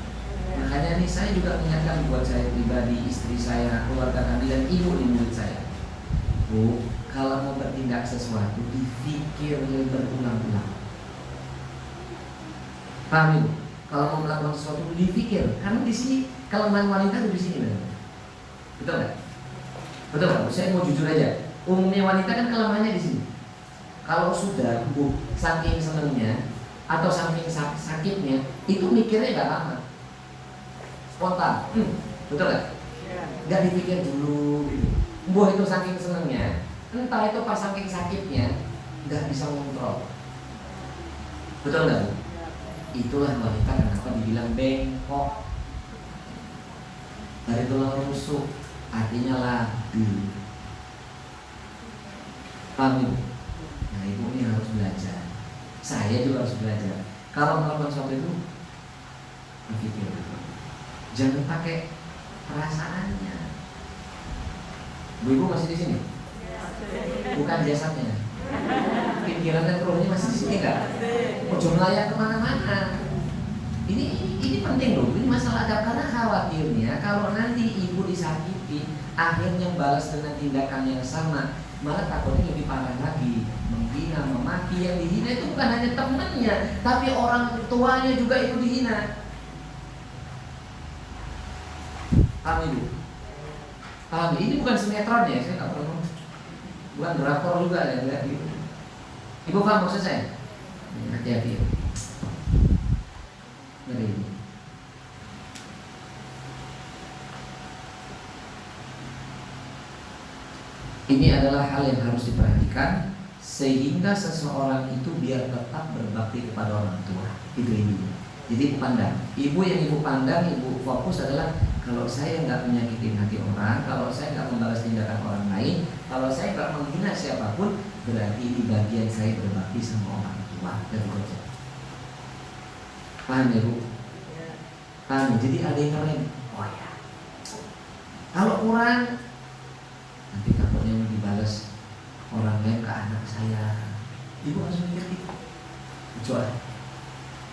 Makanya nih saya juga mengingatkan buat saya pribadi, istri saya, keluarga kami dan ibu di murid saya. Bu, kalau mau bertindak sesuatu dipikir berulang-ulang. Paham Ibu? Kalau mau melakukan sesuatu dipikir. Karena di sini kelemahan wanita itu di sini, betul nggak? Betul nggak? Saya mau jujur aja. Umumnya wanita kan kelemahannya di sini. Kalau sudah Bu saking senengnya atau saking sakitnya, itu mikirnya nggak lama, spontan. Betul nggak? Nggak dipikir dulu. Bu itu saking senengnya, entah itu pas saking sakitnya, nggak bisa ngontrol. Betul nggak Bu? Itulah wanita kenapa dibilang bengkok. Dari tulang rusuk, artinya labil. Paham Ibu? Nah Ibu ini harus belajar. Saya juga harus belajar. Kalau melakukan sesuatu itu berpikir, jangan pakai perasaannya. Bu Ibu masih di sini? Bukan jasadnya. Pikiran dan rohnya masih di sini nggak? Jangan layak kemana-mana. Ini penting loh. Ini masalah adab karena khawatirnya kalau nanti ibu disakiti, akhirnya balas dengan tindakan yang sama, malah takutnya lebih parah lagi, menghina, memaki. Yang dihina itu bukan hanya temannya, tapi orang tuanya juga itu dihina. Paham Ibu? Paham? Ini bukan sinetron ya, saya nggak pernah. Bukan drakor juga ya, lihat Ibu. Ibu paham maksud saya? Hati-hati. Ngeri Ibu. Ini adalah hal yang harus diperhatikan sehingga seseorang itu biar tetap berbakti kepada orang tua. Itu ibu. Jadi ibu pandang. Ibu yang ibu pandang, ibu fokus adalah kalau saya nggak menyakitin hati orang, kalau saya nggak membalas tindakan orang lain, kalau saya nggak menghina siapapun, berarti ini bagian saya berbakti sama orang tua dan kerja. Paham ya Bu? Paham. Jadi ada yang lain. Oh ya. Kalau kurang, nanti takutnya dibalas orang lain ke anak saya. Ibu harus mikir gitu. Kecuali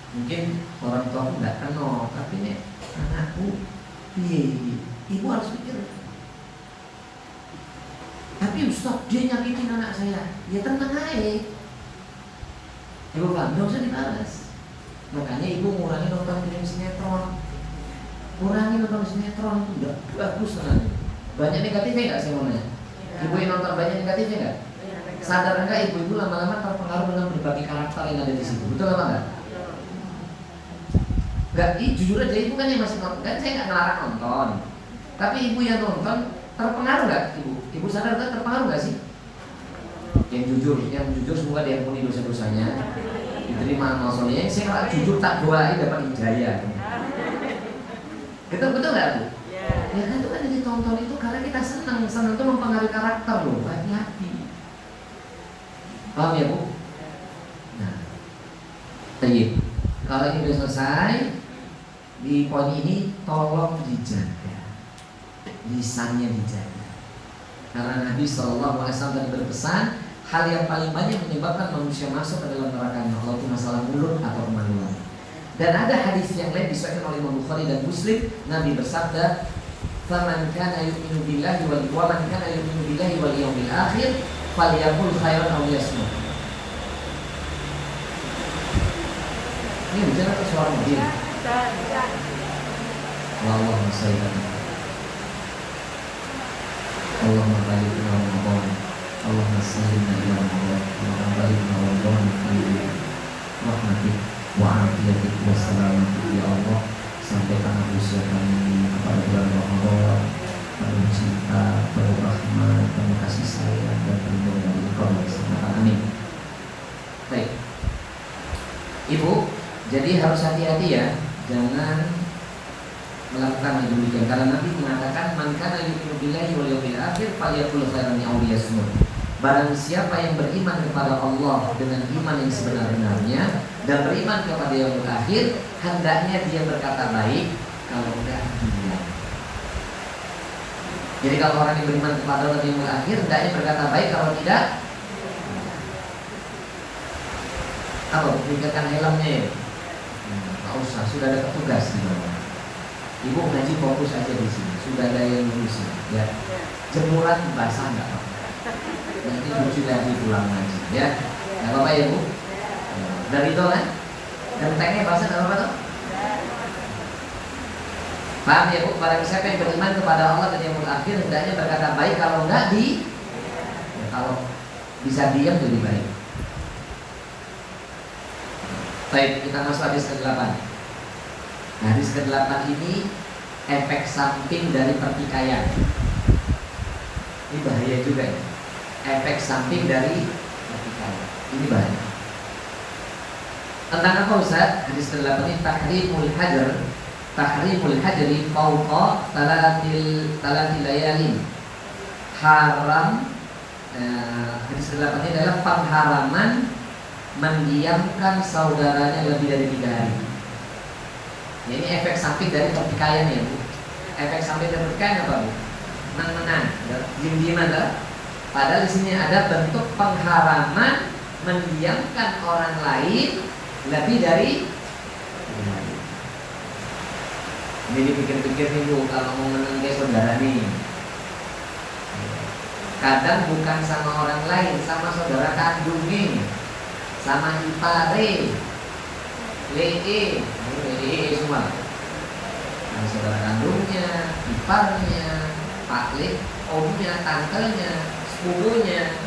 mungkin orang tua aku nggak kenal, tapi nih anakku, ibu harus mikir. Tapi Ustaz dia nyakitin anak saya, ya tenang aja. Ibu paham, nggak usah dibalas. Makanya ibu ngurangi nonton film sinetron, kurangi nonton sinetron itu udah bagus sebenarnya. Banyak negatifnya nggak sih Mona? Ibu yang nonton banyak negatifnya nggak? Sadar nggak ibu-ibu lama-lama terpengaruh dengan berbagai karakter yang ada di situ, betul apa nggak? Nggak, jujur aja ibu kan yang masih nonton, kan saya nggak ngelarang nonton. Tapi ibu yang nonton terpengaruh nggak ibu? Ibu sadar nggak terpengaruh nggak sih? Yang jujur semoga diampuni dosa-dosanya, diterima amal solehnya. Saya kalau jujur tak doain dapat hidayah. Betul nggak Bu? Ya kan itu kan ditonton itu karena kita senang itu mempengaruhi karakter loh. Hati-hati. Paham ya Bu? Nah, baik. Kalau ini sudah selesai, di poin ini tolong dijaga, lisannya dijaga. Karena Nabi SAW tadi berpesan, hal yang paling banyak menyebabkan manusia masuk ke dalam nerakanya Allah itu masalah mulut atau kemaluan. Dan ada hadis yang lain disahkan oleh Imam Bukhari dan Muslim, Nabi bersabda, "Faman kana yu'minu billahi wa man kana yu'minu billahi wal yawmil akhir, falyaqul khairan aw liyasmut." Ini bicara ke suara mobil. Allahumma shalli ala Allahumma barik lana Ramadan, Allahumma sallim ala Ramadan, Allahumma barik lana Ramadan fi rahmatik wa afiyatik wa salamatik ya Allah. Sampaikan usia kami kepada bulan Ramadan penuh cinta, penuh rahmat, penuh kasih sayang dan penuh dari Engkau. Amin. Baik, Ibu, jadi harus hati-hati ya, jangan melakukan yang demikian. Karena Nabi mengatakan, "Man kana yu'minu billahi wal yawmil akhir falyaqul khairan aw liyasmut." Barang siapa yang beriman kepada Allah dengan iman yang sebenar-benarnya dan beriman kepada yaumil akhir, hendaknya dia berkata baik, kalau enggak diam. Jadi kalau orang yang beriman kepada Allah dan yaumil akhir, hendaknya berkata baik, kalau tidak apa? Pikirkan helmnya ya. Nggak usah, sudah ada petugas di bawah. Ibu ngaji fokus aja di sini. Sudah ada yang ngurusin, ya. Jemuran basah nggak apa-apa. Nanti cuci lagi pulang ngaji ya. Nggak apa-apa ya Bu? Dari itu kan? Gentengnya bahasa nggak apa-apa tuh? Paham ya Bu? Barang siapa yang beriman kepada Allah dan yang akhir hendaknya berkata baik, kalau enggak kalau bisa diam jadi baik. Baik, kita masuk hadis ke-8. Hadis ke-8 ini efek samping dari pertikaian. Ini bahaya juga ya. Efek samping dari pertikaian. Ini bahaya. Tentang apa Ustaz? Hadis ke-8 ini tahrimul hajri fauqa talatil layalin. Haram. Hadis ke-8 ini adalah pengharaman mendiamkan saudaranya lebih dari 3 hari. Ya, ini efek samping dari pertikaian ya Bu. Efek samping dari pertikaian apa Bu? Menang-menang, diem-dieman lah. Padahal di sini ada bentuk pengharaman mendiamkan orang lain lebih dari 3 hari. Jadi pikir-pikir nih Bu, kalau mau menengke saudara nih, kadang bukan sama orang lain, sama saudara kandungnya, sama ipare, lee semua. Sama saudara kandungnya, iparnya, pak le, omnya, tantenya, sepupunya.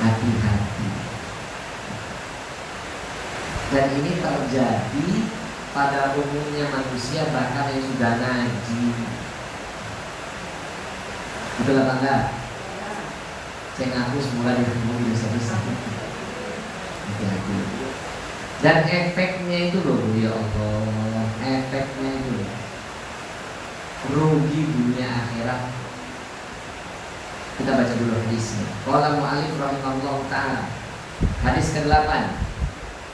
Hati-hati. Dan ini terjadi pada umumnya manusia, bahkan yang sudah ngaji. Betul apa enggak? Saya ngaku semula ditemu di desa-desa. Hati-hati. Dan efeknya itu loh ya Allah, efeknya itu loh, rugi dunia akhirat. Kita baca dulu hadisnya. Qala mu'allif rahimahullahu ta'ala. Hadis ke-8.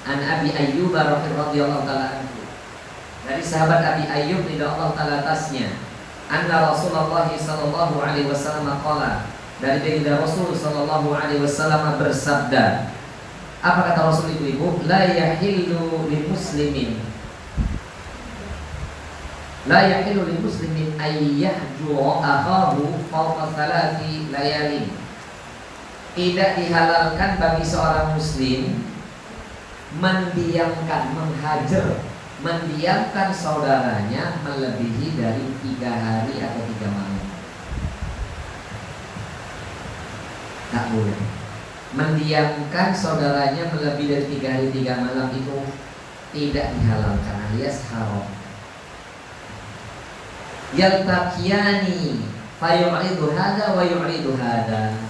An Abi Ayyub radhiyallahu ta'ala anhu. Dari sahabat Abi Ayyub radhiyallahu ta'ala atasnya, anna Rasulullah sallallahu alaihi wasallam qala, dari baginda Rasul sallallahu alaihi wasallam bersabda. Apa kata Rasul itu Ibu? La yahillu lil muslimin ay yahjura akhahu fawqa 3 layalin. Tidak dihalalkan bagi seorang muslim mendiamkan saudaranya melebihi dari 3 hari atau 3 malam. Tak boleh. Mendiamkan saudaranya melebihi dari 3 hari 3 malam itu tidak dihalalkan, alias haram. Yaltaqiyani fayu'idu hada wa yu'idu hada.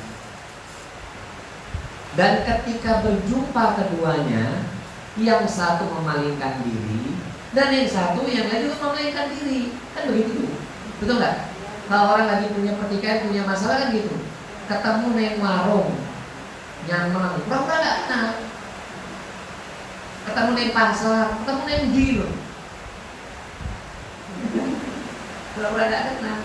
Dan ketika berjumpa keduanya, yang satu memalingkan diri dan yang satu yang lain juga memalingkan diri. Kan begitu, betul nggak? Kalau orang lagi punya pertikaian, punya masalah kan gitu. Ketemu neng warung, nyaman, pura-pura nggak kenal. Ketemu neng pasar, ketemu neng gil, pura-pura nggak kenal.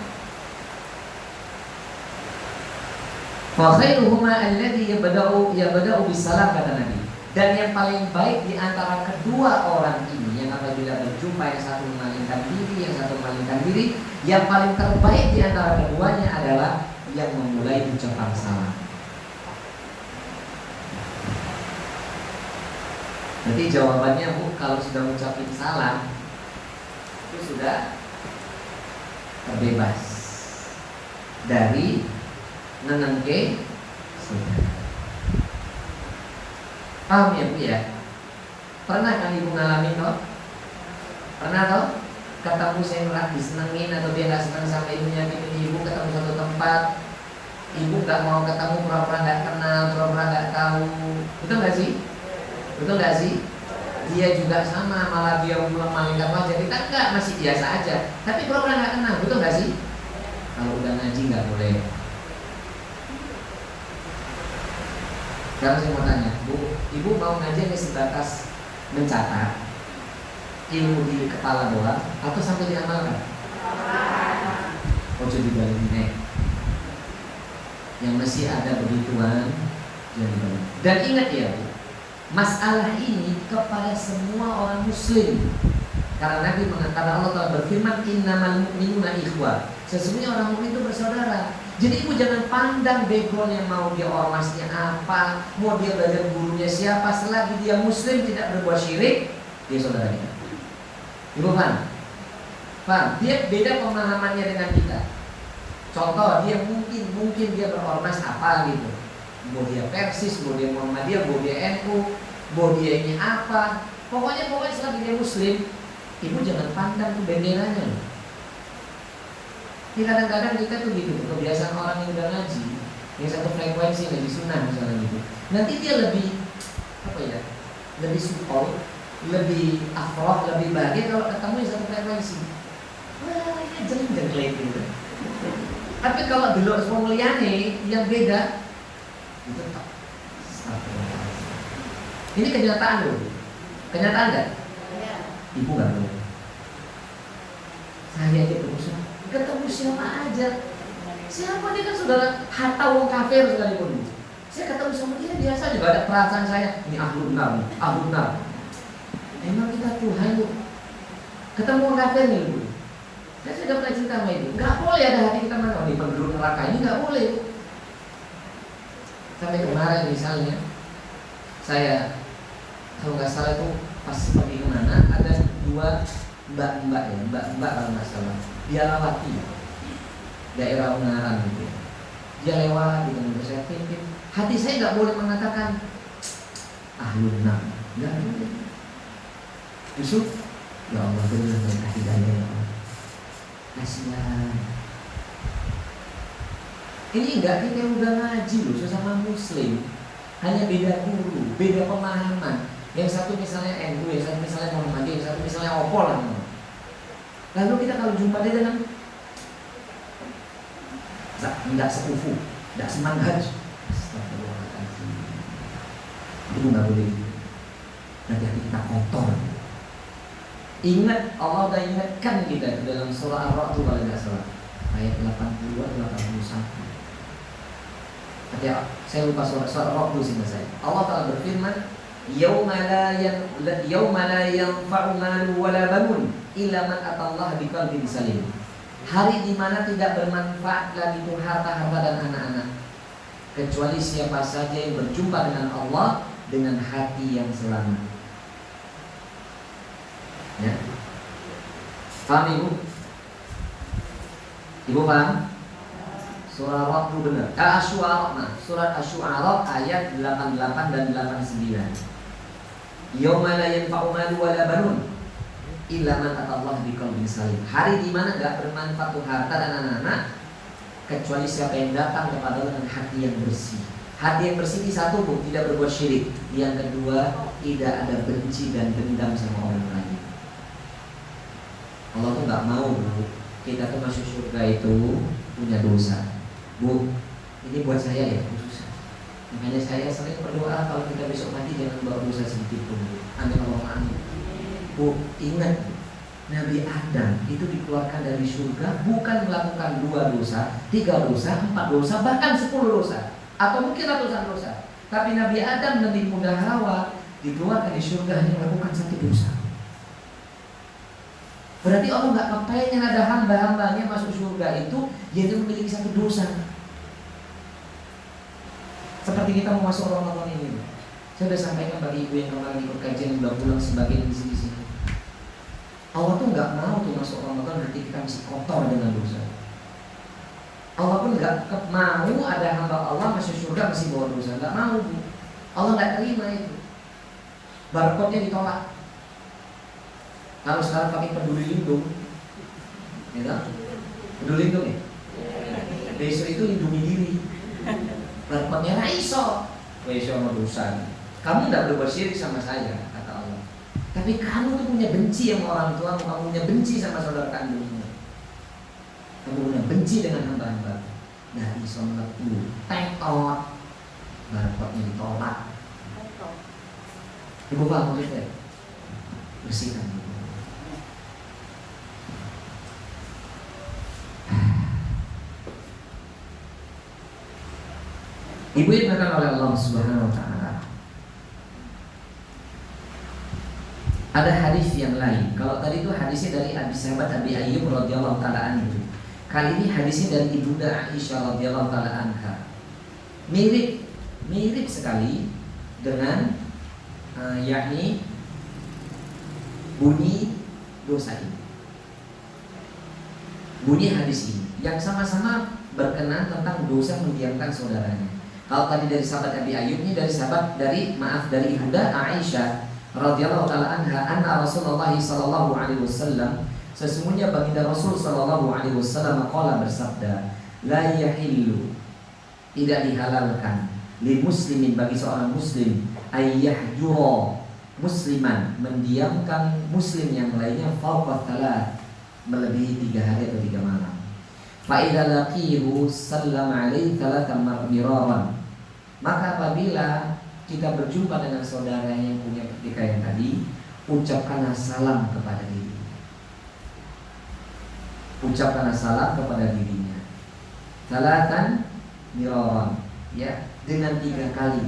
Fa khairuhuma alladhi yabda'u bisalam, kata Nabi. Dan yang paling baik di antara kedua orang ini, yang apabila berjumpa yang satu memalingkan diri, yang satu memalingkan diri, yang paling terbaik di antara keduanya adalah yang memulai ucapan salam. Jadi jawabannya Bu, kalau sudah mengucapkan salam itu sudah terbebas dari nenengke saudara. Paham ya Bu ya? Pernah kan Ibu ngalamin toh? Pernah toh? Ketemu saya disenengin atau dia gak seneng sama ibunya, bikin ibu ketemu satu tempat, ibu gak mau ketemu, pura-pura gak kenal, pura-pura gak tahu. Betul gak sih? Betul gak sih? Dia juga sama, malah dia pulang malingkan wajah. Kita enggak, masih biasa aja, tapi pura-pura gak kenal. Betul gak sih? Kalau udah ngaji gak boleh. Sekarang saya mau tanya, Bu, Ibu mau ngaji ini sebatas mencatat ilmu di kepala doang atau sampai diamalkan? Oh, jadi balik nih. Yang masih ada begituan, jadi balik. Dan ingat ya Bu, masalah ini kepada semua orang muslim. Karena Nabi mengatakan, Allah Ta'ala berfirman, innamal mu'minuna ikhwah. Sesungguhnya orang mukmin itu bersaudara. Jadi ibu jangan pandang backgroundnya, mau dia ormasnya apa, mau dia belajar gurunya siapa, selagi dia muslim tidak berbuat syirik, dia saudara kita. Ibu paham? Paham? Dia beda pemahamannya dengan kita. Contoh, dia mungkin dia berormas apa gitu. Mau dia Persis, mau dia Muhammadiyah, mau dia NU, mau dia ini apa. Pokoknya selagi dia muslim, ibu jangan pandang tuh benderanya loh. Ini kadang-kadang kita tuh gitu, kebiasaan orang yang udah ngaji, yang satu frekuensi ngaji sunnah misalnya gitu. Nanti dia lebih lebih supel, lebih afroh, lebih bahagia kalau ketemu yang satu frekuensi. Wah, ini jeng-jeng gitu. Tapi kalau dulu pemuliane yang beda, itu tak. Ini kenyataan loh. Kenyataan nggak? Ibu nggak boleh. Saya aja berusaha ketemu siapa aja. Siapa dia kan saudara hatta wong kafir sekalipun. Saya ketemu sama dia biasa juga ada perasaan saya. Ini ahlul nar. Emang kita Tuhan tuh. Ketemu wong kafir nih ibu. Saya sudah pernah cerita sama ibu. Nggak boleh ada hati kita mana di penduduk neraka ini, nggak boleh. Sampai kemarin misalnya saya kalau nggak salah itu pas pergi kemana ada dua mbak kalau nggak salah dia lewati daerah Ungaran gitu. Dia lewat gitu, saya pimpin. Hati saya nggak boleh mengatakan ahlun nar, nggak boleh. Justru ya Allah benar mereka hidayah ya Allah. Kasihan. Ini enggak kita udah ngaji loh, sesama muslim. Hanya beda guru, beda pemahaman. Yang satu misalnya NU, yang satu misalnya Muhammadiyah, yang satu misalnya Oppo lah. Lalu kita kalau jumpa dia dengan tidak sekufu, tidak semangat. Astagfirullahaladzim. Itu nggak boleh. Nanti hati kita kotor. Ingat, Allah sudah ingatkan kita dalam surah Ar-Ra'd kalau tidak salah, ayat 80 atau 81. Saya lupa surah Ar-Ra'd sih saya. Allah Taala berfirman, Yauma la yanfa'u malu wala banun illa man atallaha biqalbin salim. Hari di mana tidak bermanfaat lagi itu harta-harta dan anak-anak, kecuali siapa saja yang berjumpa dengan Allah dengan hati yang selamat. Ya. Paham ibu? Ibu paham? Surah Ar-Ra'd benar. Surat Asy-Syu'ara ayat 88 dan 89. Yauma la yanfa'u malu wala banun illa man atallaha biqalbin salim. Hari di mana enggak bermanfaat harta dan anak-anak kecuali siapa yang datang kepada Allah dengan hati yang bersih. Hati yang bersih ini satu, Bu, tidak berbuat syirik. Yang kedua, tidak ada benci dan dendam sama orang lain. Allah tuh enggak mau, Bu, kita tuh masuk surga itu punya dosa. Bu, ini buat saya ya khusus. Makanya saya sering berdoa kalau kita besok mati jangan bawa dosa sedikit pun. Amin Allahumma amin. Bu, ingat Nabi Adam itu dikeluarkan dari surga bukan melakukan 2 dosa, 3 dosa, 4 dosa, bahkan 10 dosa, atau mungkin ratusan dosa. Tapi Nabi Adam dan Bunda Hawa dikeluarkan dari surga hanya melakukan 1 dosa. Berarti Allah nggak kepengen ada hamba-hambanya masuk surga itu yaitu memiliki 1 dosa. Seperti kita mau masuk Ramadan ini, saya sudah sampaikan bagi ibu yang kemarin ikut kajian udah pulang sebagian di sini. Allah tuh nggak mau tuh masuk Ramadan berarti kita masih kotor dengan dosa. Allah pun nggak mau ada hamba Allah masuk surga masih bawa dosa, nggak mau. Allah nggak terima itu. Barcode-nya ditolak. Kalau sekarang pakai peduli lindung, ya, peduli lindung ya. Besok itu lindungi diri. Barcode-nya raiso, sama dosa. Kamu tidak berbuat syirik sama saya, kata Allah. Tapi kamu tuh punya benci sama orang tua, kamu punya benci sama saudara kandungmu. Kamu punya benci dengan hamba-hamba. Dari sholat dulu, tetot, barcode-nya ditolak. Ibu paham maksudnya? Bersihkan. Ibu dikatakan oleh Allah Subhanahu wa taala. Ada hadis yang lain. Kalau tadi itu hadisnya dari Abi Sahabat Abi Ayyub radhiyallahu taala anhu. Kali ini hadisnya dari Ibunda Aisyah radhiyallahu taala anha. Mirip sekali dengan yakni bunyi dosa ini. Bunyi hadis ini yang sama-sama berkenaan tentang dosa mendiamkan saudaranya. Kalau tadi dari sahabat Abi Ayyub, ini dari Ibunda Aisyah radhiyallahu taala anha, anna Rasulullah sallallahu alaihi wasallam, sesungguhnya baginda Rasul sallallahu alaihi wasallam qala bersabda, la yahillu, tidak dihalalkan li muslimin, bagi seorang muslim, ayyahjura musliman, mendiamkan muslim yang lainnya, fawqa thalath, melebihi 3 hari atau 3 malam. Fa idza laqihu sallama alaihi thalathan miraran, maka apabila kita berjumpa dengan saudara yang punya pertikaian tadi, ucapkanlah salam kepada diri. Ucapkanlah salam kepada dirinya. Thalathan miraran, ya, dengan 3 kali.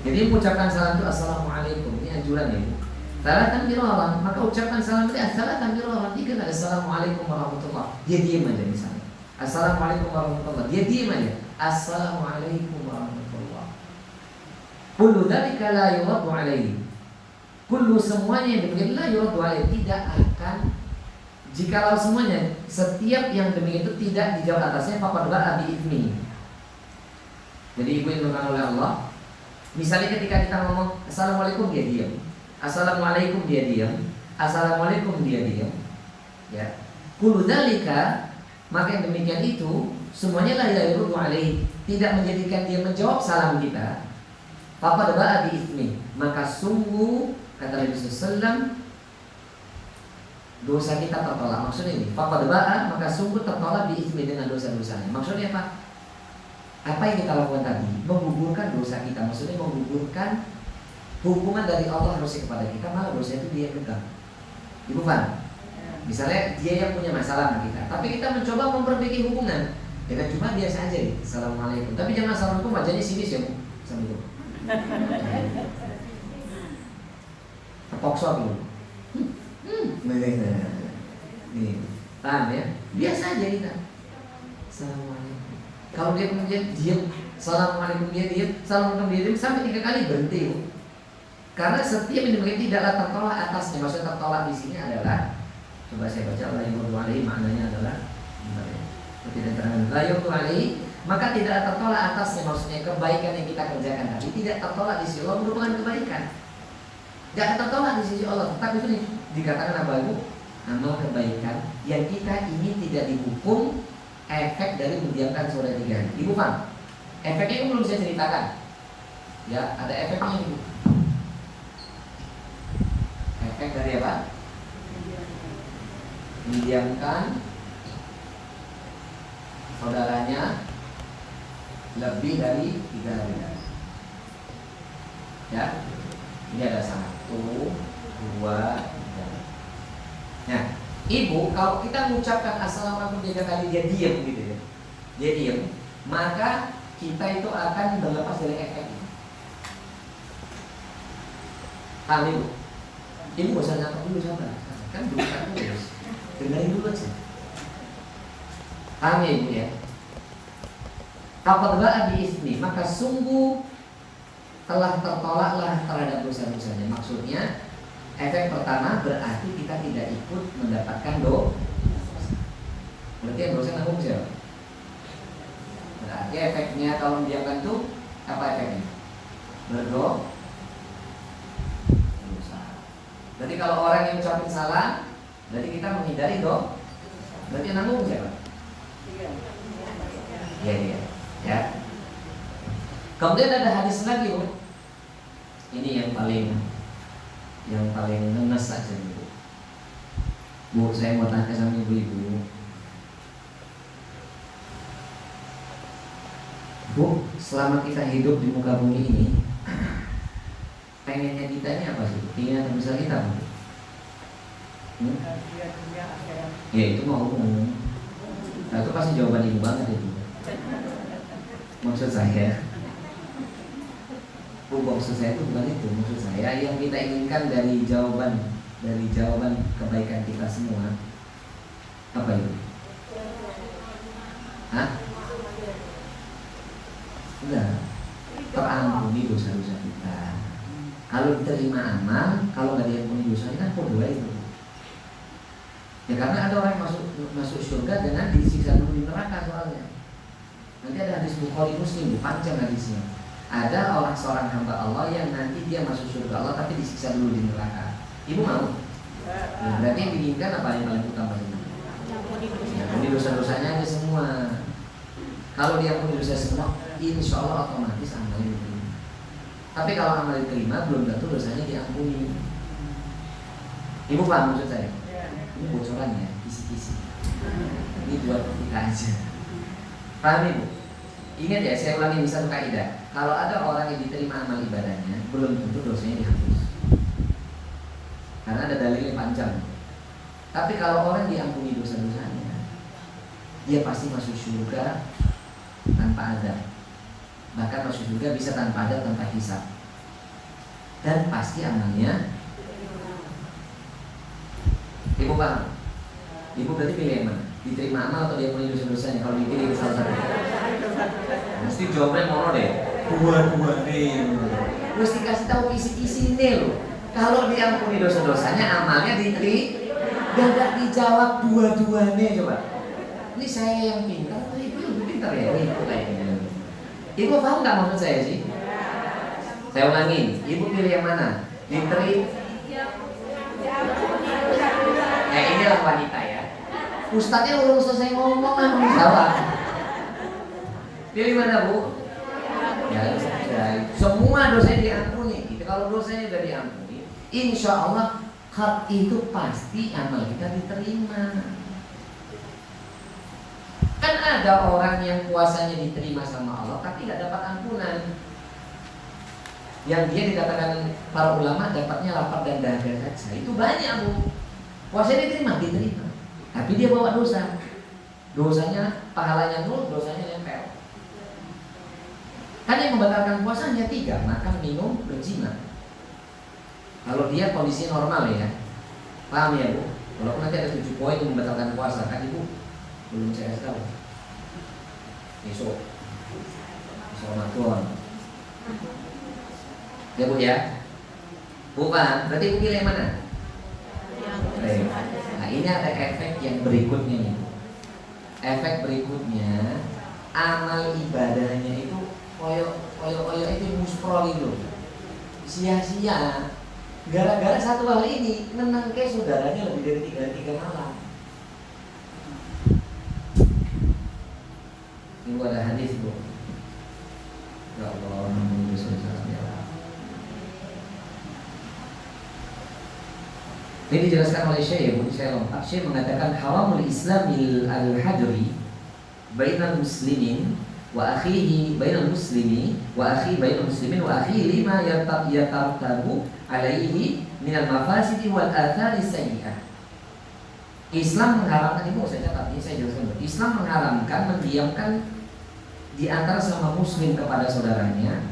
Jadi mengucapkan salam itu assalamualaikum, ini anjuran ya Bu. Thalathan miraran, maka ucapkan salam itu thalathan miraran, 3 kali assalamualaikum warahmatullah. Dia diam aja misalnya. Assalamualaikum warahmatullah. Dia diam aja. Assalamualaikum warahmatullah. Kullu dzalika la yuraddu alaihi. Kullu, semuanya yang demikian, la yuraddu alaihi, tidak akan, jikalau semuanya, setiap yang demikian itu tidak dijawab atasnya, faqad ba'a bi itsmi. Jadi ibu yang dimakan oleh Allah, misalnya ketika kita ngomong assalamualaikum, dia diam. Assalamualaikum, dia diam. Assalamualaikum, dia diam. Ya. Kullu dzalika, maka yang demikian itu semuanya la yurdu alaihi, tidak menjadikan dia menjawab salam kita. Faqad ba'a bi itsmi, maka sungguh, kata Nabi sallallahu, dosa kita tertolak. Maksudnya ini, faqad ba'a, maka sungguh tertolak bi itsmi, dengan dosa-dosanya. Maksudnya apa? Apa yang kita lakukan tadi? Menggugurkan dosa kita. Maksudnya menggugurkan hukuman dari Allah harusnya kepada kita, malah dosa itu dia pegang. Ibu paham? Misalnya dia yang punya masalah sama kita, tapi kita mencoba memperbaiki hubungan dengan cuma biasa aja nih, assalamualaikum. Tapi jangan assalamualaikum wajahnya sinis ya Bu. Assalamualaikum. Tepokso dulu. Nih, paham ya? Biasa aja kita. Assalamualaikum. Kalau dia kemudian diam, assalamualaikum, dia diam, assalamualaikum, dia diam, sampai 3 kali berhenti Bu. Karena setiap yang demikian tidaklah tertolak atasnya. Maksudnya tertolak di sini adalah, coba saya baca, la yurdu alaihi, maknanya adalah tidak terang, la yurdu alaihi, maka tidak tertolak atasnya. Maksudnya kebaikan yang kita kerjakan tadi tidak tertolak di sisi Allah, merupakan kebaikan. Tidak tertolak di sisi Allah, tetapi itu dikatakan apa Bu? Amal kebaikan yang kita ini tidak dihukum efek dari mendiamkan saudara 3 hari. Ibu paham? Efeknya itu belum saya ceritakan. Ya, ada efeknya Ibu. Efek dari apa? Mendiamkan saudaranya lebih dari 3 hari. Ya, ini ada 1, 2, 3. Nah, Ibu, kalau kita mengucapkan assalamualaikum 3 kali, dia diam gitu ya, dia diam, maka kita itu akan berlepas dari efek ini. Paham Ibu? Ibu gak usah nangkep dulu, sabar. Kan dulu kan terus dengerin dulu aja. Paham ya Ibu ya? Faqad ba'a bi itsmi, maka sungguh telah tertolaklah terhadap dosa-dosanya. Maksudnya efek pertama berarti kita tidak ikut mendapatkan dosa. Berarti yang dosa nanggung siapa? Berarti efeknya kalau mendiamkan itu apa efeknya? Berdosa. Berarti kalau orang yang ucapin salah, berarti kita menghindari dosa. Berarti yang nanggung siapa? Iya. Ya. Kemudian ada hadis lagi Bu. Ini yang paling ngenes saja Bu. Bu, saya mau tanya sama ibu-ibu. Bu, selama kita hidup di muka bumi ini, pengennya kita ini apa sih? Keinginan terbesar kita Bu? Ya itu mau umum. Nah itu pasti jawaban ibu banget itu. Maksud saya itu bukan itu. Maksud saya yang kita inginkan dari jawaban kebaikan kita semua apa itu? Hah? Enggak. Terampuni dosa-dosa kita. Kalau diterima amal, kalau nggak diampuni dosanya kan kedua itu. Ya karena ada orang yang masuk surga dengan disiksa dulu di neraka soalnya. Nanti ada hadis Bukhari Muslim, panjang hadisnya. Ada seorang hamba Allah yang nanti dia masuk surga Allah tapi disiksa dulu di neraka. Ibu mau? Ya, berarti yang diinginkan apa yang paling utama sih? Ampuni dosa-dosanya aja semua. Kalau dia ampuni dosa semua, insya Allah otomatis amalnya diterima. Tapi kalau amal diterima, belum tentu dosanya diampuni. Ibu paham maksud saya? Ini bocoran ya, kisi-kisi. Ini buat kita aja. Paham Ibu? Ingat ya, saya ulangi satu kaidah. Kalau ada orang yang diterima amal ibadahnya, belum tentu dosanya dihapus. Karena ada dalilnya panjang. Tapi kalau orang diampuni dosa-dosanya, dia pasti masuk surga tanpa adab. Bahkan masuk surga bisa tanpa adab, tanpa hisab. Dan pasti amalnya. Ibu paham? Ibu berarti pilih yang mana? Diterima amal atau diampuni dosa-dosanya? Kalau dipilih salah satu, mesti jawabnya mono deh. Dua-dua nih. Mesti kasih tahu isi-isi ini loh. Kalau diampuni dosa-dosanya, amalnya diterima. Gak dijawab dua-duanya coba. Ini saya yang pintar, ibu lebih pintar ya. Ibu kayaknya. Ibu paham nggak maksud saya sih? Saya ulangi, ibu pilih yang mana? Diterima. Inilah wanita ya. Ustadznya belum selesai ngomong kan jawab. Pilih mana Bu? Ya, semua dosanya diampuni. Kalau dosanya sudah diampuni, insya Allah itu pasti amal kita diterima. Kan ada orang yang puasanya diterima sama Allah tapi tidak dapat ampunan. Yang dia dikatakan para ulama dapatnya lapar dan dahaga saja. Itu banyak Bu. Puasanya diterima, tapi dia bawa dosa. Dosanya, pahalanya nol, dosanya nempel. Kan yang membatalkan puasa hanya 3, makan, minum, berzina. Kalau dia kondisi normal ya, paham ya Bu? Walaupun nanti ada 7 poin yang membatalkan puasa, kan Ibu belum saya kasih tahu. Besok Ramadan. Ya Bu ya? Bu paham? Berarti Ibu pilih yang mana? Nah ini ada efek yang berikutnya nih. Efek berikutnya, amal ibadahnya itu koyo itu musprol itu sia-sia. Gara-gara satu hal ini menang ke saudaranya lebih dari 3 malam. Ini ada hadis Bu. Ya Allah, ini dijelaskan oleh Syekh, Bu, saya lompat. Syekh mengatakan haramul Islamil al-hajri bainal muslimin wa akhihi bainal muslimi wa akhi bainal muslimin wa akhi lima yatartabu alaihi minal mafasidi wal athari sayyi'ah. Islam mengharamkan, Ibu saya catat ini, saya jelaskan. Islam mengharamkan mendiamkan di antara sama muslim kepada saudaranya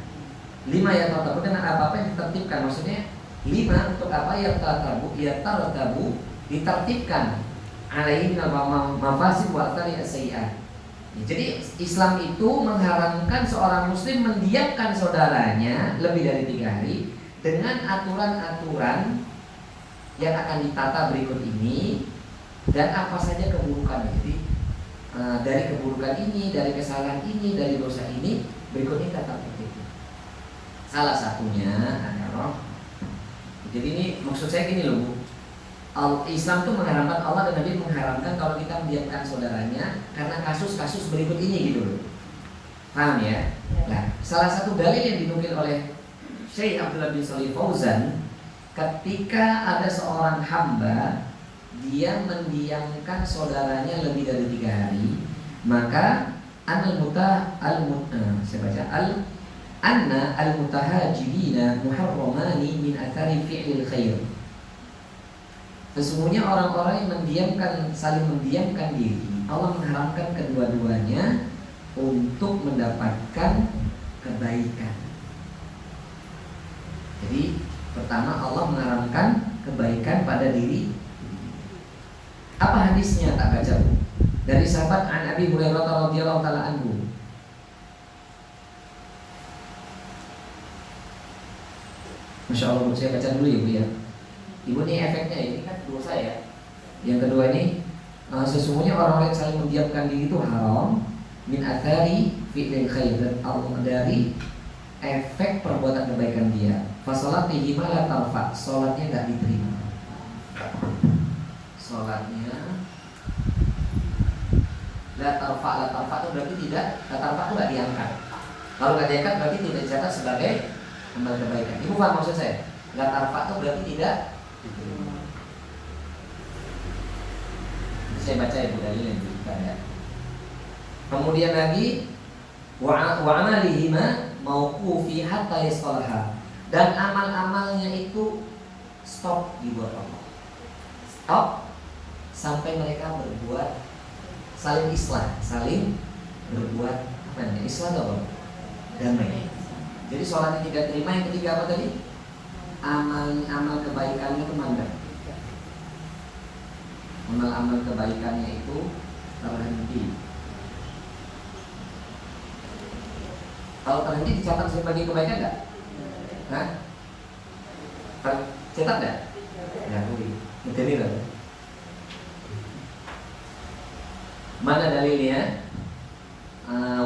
lima yatartabu dengan apa-apa yang ditertibkan. Maksudnya 5 untuk apa? Yang tabu ditertibkan alaihi minal mafasid wa athari sayyi'ah. Jadi Islam itu mengharamkan seorang muslim mendiamkan saudaranya lebih dari 3 hari dengan aturan-aturan yang akan ditata berikut ini dan apa saja keburukannya. Jadi dari keburukan ini, dari kesalahan ini, dari dosa ini, berikutnya tata tertib. Salah satunya adalah, jadi ini maksud saya gini loh Bu, Islam tuh mengharamkan, Allah dan Nabi mengharamkan kalau kita mendiamkan saudaranya karena kasus-kasus berikut ini gitu loh. Paham ya? Nah, salah satu dalil yang dinukil oleh Syekh Abdullah bin Shalih Fauzan, ketika ada seorang hamba dia mendiamkan saudaranya lebih dari 3 hari, maka anna al-mutahajirina muharramani min athari fi'lil khair. Sesungguhnya orang-orang yang saling mendiamkan diri, Allah mengharamkan kedua-duanya untuk mendapatkan kebaikan. Jadi pertama Allah mengharamkan kebaikan pada diri. Apa hadisnya tak baca Bu? Dari sahabat An Abi Hurairah radhiyallahu taala anhu. Masya Allah, saya baca dulu ya Bu ya. Ibu ini efeknya, ini kan dosa ya. Yang kedua ini, sesungguhnya orang-orang yang saling mendiamkan diri itu haram min athari fi'lil khair, dari efek perbuatan kebaikan dia. Fasolatihi ma la tarfa, salatnya enggak diterima. Salatnya la tarfa itu berarti tidak, la tarfa itu enggak diangkat. Kalau enggak diangkat berarti tidak dicatat sebagai amal kebaikan. Ibu paham maksud saya? La tarfa itu berarti tidak diterima. Saya baca ibu dalil yang diberikan ya. Kemudian lagi wa amalihima mauqufi hatta yasqalha, dan amal-amalnya itu stop dibuat Allah. Stop sampai mereka berbuat saling islah, saling berbuat apa namanya? Islah apa? Damai. Jadi sholatnya tidak terima. Yang ketiga apa tadi? Amal kebaikannya itu mandek. Amal kebaikannya itu terhenti. Kalau terhenti dicatat sebagai kebaikan enggak? Hah? Catat enggak? Ya, ini lah. Mana dalilnya?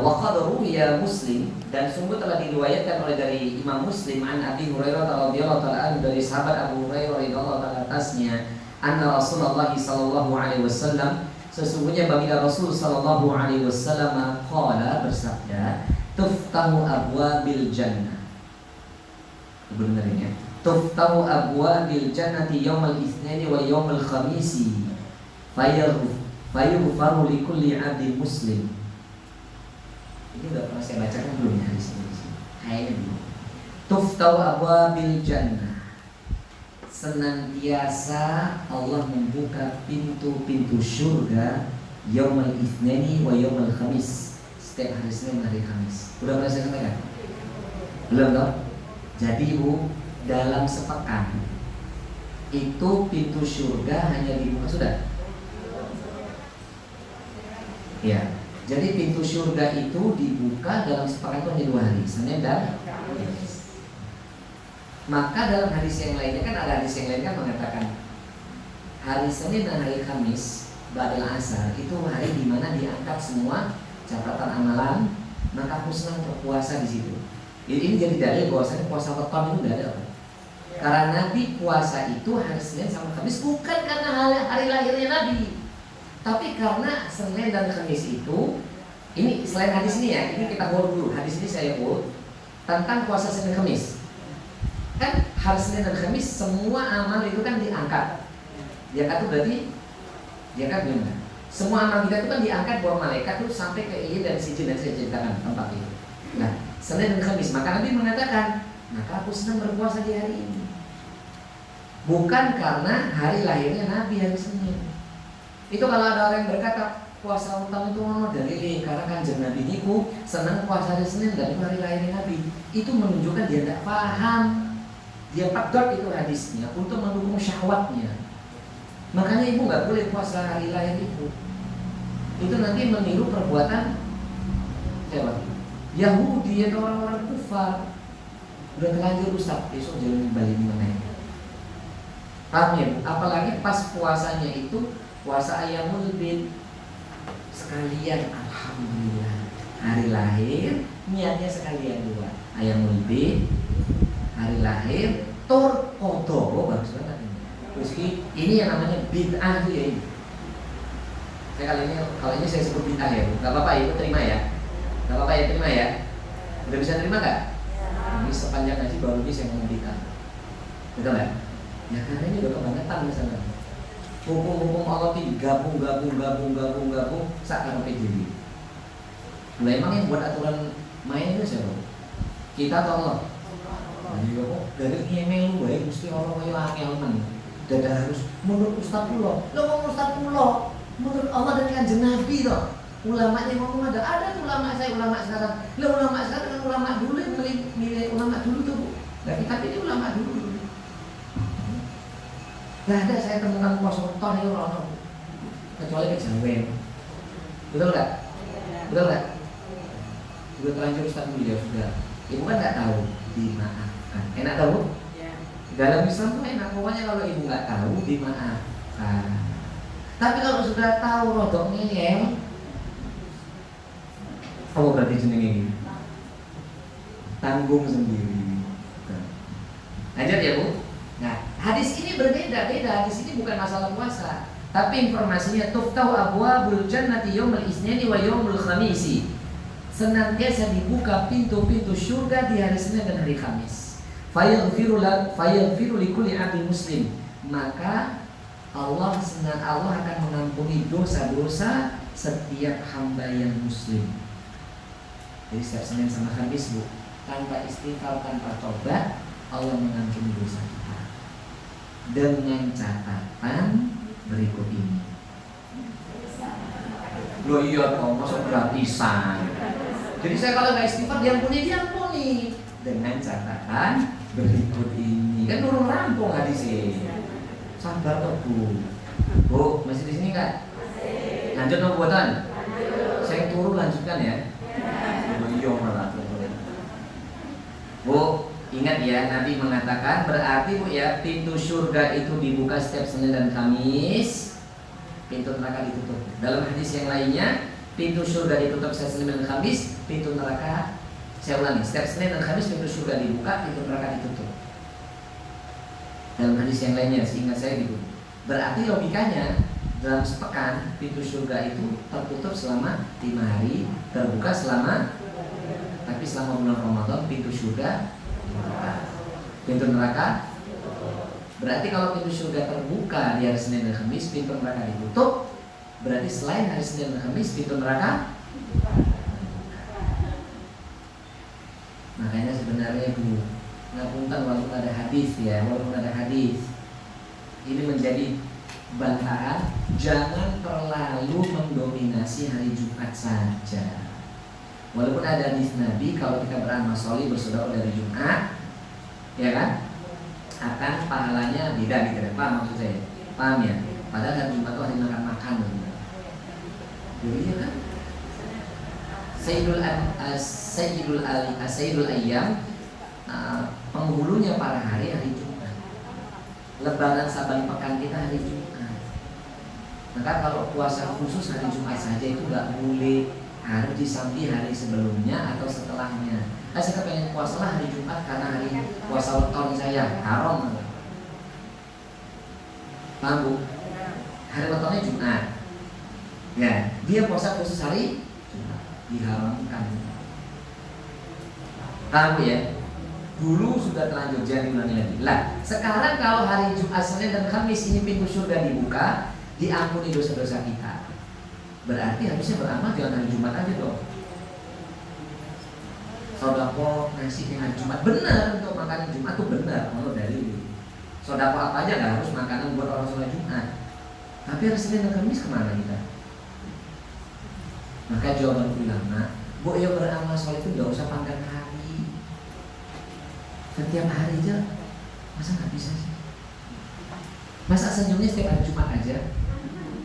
Wa qad ruwiya Muslim, dan sungguh telah diriwayatkan oleh dari Imam Muslim an Abi Hurairah radhiyallahu taala anhu, dari sahabat Abu Hurairah radhiyallahu taala atasnya, anna Rasulullah sallallahu alaihi wasallam, sesungguhnya baginda Rasul sallallahu alaihi wasallam qala, bersabda, tuftahu abwabil jannah. Benar ini ya. Tuftahu abwabil jannati yaumal itsnaini wa yaumal khamisi fayaghfaru likulli 'abdin muslim. Ini udah pernah saya bacakan belum ya hadis ini? Kayaknya belum. Tuftahu abwabil jannah, senantiasa Allah membuka pintu-pintu surga yaumal itsnaini wa yaumal khamis, setiap hari Senin dan hari Kamis. Udah pernah saya sampaikan? Belum toh? Jadi Ibu, dalam sepekan itu pintu surga hanya dibuka, sudah? Ya. Jadi pintu surga itu dibuka dalam sepekan itu hanya 2 hari, Senin dan Kamis. Maka dalam hadis yang lainnya kan ada hadis yang lain kan mengatakan hari Senin dan hari Kamis ba'dal asar itu hari di mana diangkat semua catatan amalan, maka aku senang berpuasa di situ. Ini jadi dalil bahwasanya puasa weton itu tidak ada. Karena Nabi puasa itu hari Senin sama Kamis bukan karena hari lahirnya Nabi, tapi karena Senin dan Kamis itu, ini selain hadis ini ya, ini kita hold dulu. Hadis ini saya hold tentang puasa Senin Kamis. Kan hari Senin dan Kamis semua amal itu kan diangkat. Diangkat itu berarti diangkat gimana? Semua amal kita itu kan diangkat bahwa malaikat itu sampai ke Iya dan Sijil, dan saya ceritakan tempat itu. Nah, Senin dan Kamis, maka Nabi mengatakan, maka aku senang berpuasa di hari ini. Bukan karena hari lahirnya Nabi hari Senin. Itu kalau ada orang yang berkata puasa utang itu dalil karena kanjeng Nabi niku senang puasa hari Senin dan itu hari lahirnya Nabi. Itu menunjukkan dia tidak paham. Dia pedot itu hadisnya untuk mendukung syahwatnya. Makanya ibu nggak boleh puasa hari lahir itu. Itu nanti meniru perbuatan siapa? Yahudi atau orang-orang kufar. Udah terlanjur Ustaz, besok jangan balik mana ya? Paham ya? Apalagi pas puasanya itu puasa Ayyamul Bid, sekalian alhamdulillah hari lahir, niatnya sekalian 2. Ayyamul Bid, hari lahir, tur qadha, bagus banget ini. Terus ini yang namanya bid'ah itu ya ini. Saya kalau ini saya sebut bid'ah ya, nggak apa-apa ibu terima ya, nggak apa-apa ya, terima ya. Udah bisa terima nggak? Ini sepanjang ngaji baru ini saya ngomong bid'ah, betul nggak? Ya karena ini udah kebangetan misalnya. Hukum-hukum Allah itu gabung seakan PJB. Nah emang yang buat aturan main itu siapa? Kita atau Allah? Nah juga kok dari email lu baik mesti Allah kayak angel men. Dada harus menurut Ustaz Pulo. Lo ngomong Ustaz Pulo, menurut Allah dan kanjeng Nabi toh. Ulamanya ngomong ada tuh ulama saya, ulama sekarang. Lo ulama sekarang dengan ulama dulu milih ulama dulu tuh Bu. Nah kita pilih ulama dulu. Gak ada saya temukan puasa weton itu orang kecuali kejawen. Betul nggak? Betul nggak? Sudah terlanjur Ustaz dulu ya sudah. Ibu kan nggak tahu, dimaafkan. Enak tahu? Dalam Islam tuh enak, pokoknya kalau ibu nggak tahu dimaafkan. Tapi kalau sudah tahu rodok ngeyel, apa berarti jenenge ini? Tanggung sendiri. Lanjut ya Bu. Nah, hadis ini berbeda-beda. Hadis ini bukan masalah puasa, tapi informasinya tuftahu abwabul jannati yaumul isnini wa yaumul khamisi. Senantiasa dibuka pintu-pintu surga di hari Senin dan hari Kamis. Fayaghfiru likulli 'abdin muslim. Maka Allah akan mengampuni dosa-dosa setiap hamba yang muslim. Jadi setiap Senin sama Kamis Bu, tanpa istighfar, tanpa tobat, Allah mengampuni dosa kita. Dengan catatan berikut ini. Loh iya toh, masuk gratisan. Jadi saya kalau nggak istighfar diampuni. Dengan catatan berikut ini. Kan turun rampung hadisnya. Sabar toh Bu. Bu, masih di sini kan? Lanjut no buatan. Saya turun lanjutkan ya. Iya malah. Bu, ingat ya, Nabi mengatakan berarti Bu ya, pintu surga itu dibuka setiap Senin dan Kamis, pintu neraka ditutup. Dalam hadis yang lainnya, pintu surga ditutup setiap Senin dan Kamis, pintu neraka, saya ulangi, setiap Senin dan Kamis pintu surga dibuka, pintu neraka ditutup. Dalam hadis yang lainnya, seingat saya gitu. Berarti logikanya dalam sepekan pintu surga itu tertutup selama 5 hari, terbuka selama, tapi selama bulan Ramadan pintu surga dibuka. Pintu neraka, berarti kalau pintu surga terbuka di hari Senin dan Kamis, pintu neraka ditutup. Berarti selain hari Senin dan Kamis, pintu neraka. Makanya sebenarnya Bu, ngapunten walaupun ada hadis ya, walaupun ada hadis, ini menjadi bantahan, jangan terlalu mendominasi hari Jumat saja. Walaupun ada hadis Nabi, kalau kita beramal sholih bersedekah dari Jumat, ya kan, akan pahalanya beda gitu. Paham maksud saya? Paham ya? Padahal hari Jumat itu hari makan. Jadi ya kan? Sayyidul Ayyam, penghulunya para hari Jumat. Lebaran saban pekan kita hari Jumat. Maka kalau puasa khusus hari Jumat saja itu nggak boleh, harus disambi hari sebelumnya atau setelahnya. Saya kepengen puasa hari Jumat karena hari puasa weton saya haram. Paham Bu? Hari wetonnya Jumat. Ya, dia puasa khusus hari Jumat, diharamkan. Paham Bu ya? Dulu sudah terlanjur jadi ulangi lagi. Lah, sekarang kalau hari Jumat, Senin dan Kamis ini pintu surga dibuka, diampuni dosa-dosa kita. Berarti harusnya beramal jangan hari Jumat aja dong. Sodako nasi dengan Jumat, benar untuk makanan Jumat tuh benar. Kalau dari sodako apa aja nggak harus makanan buat orang sholat Jumat. Tapi hari Senin dan Kamis kemana kita? Maka jawaban ulama, Bu yang beramal sholat itu nggak usah pangkat hari. Setiap hari aja, masa nggak bisa sih? Masa senyumnya setiap hari Jumat aja?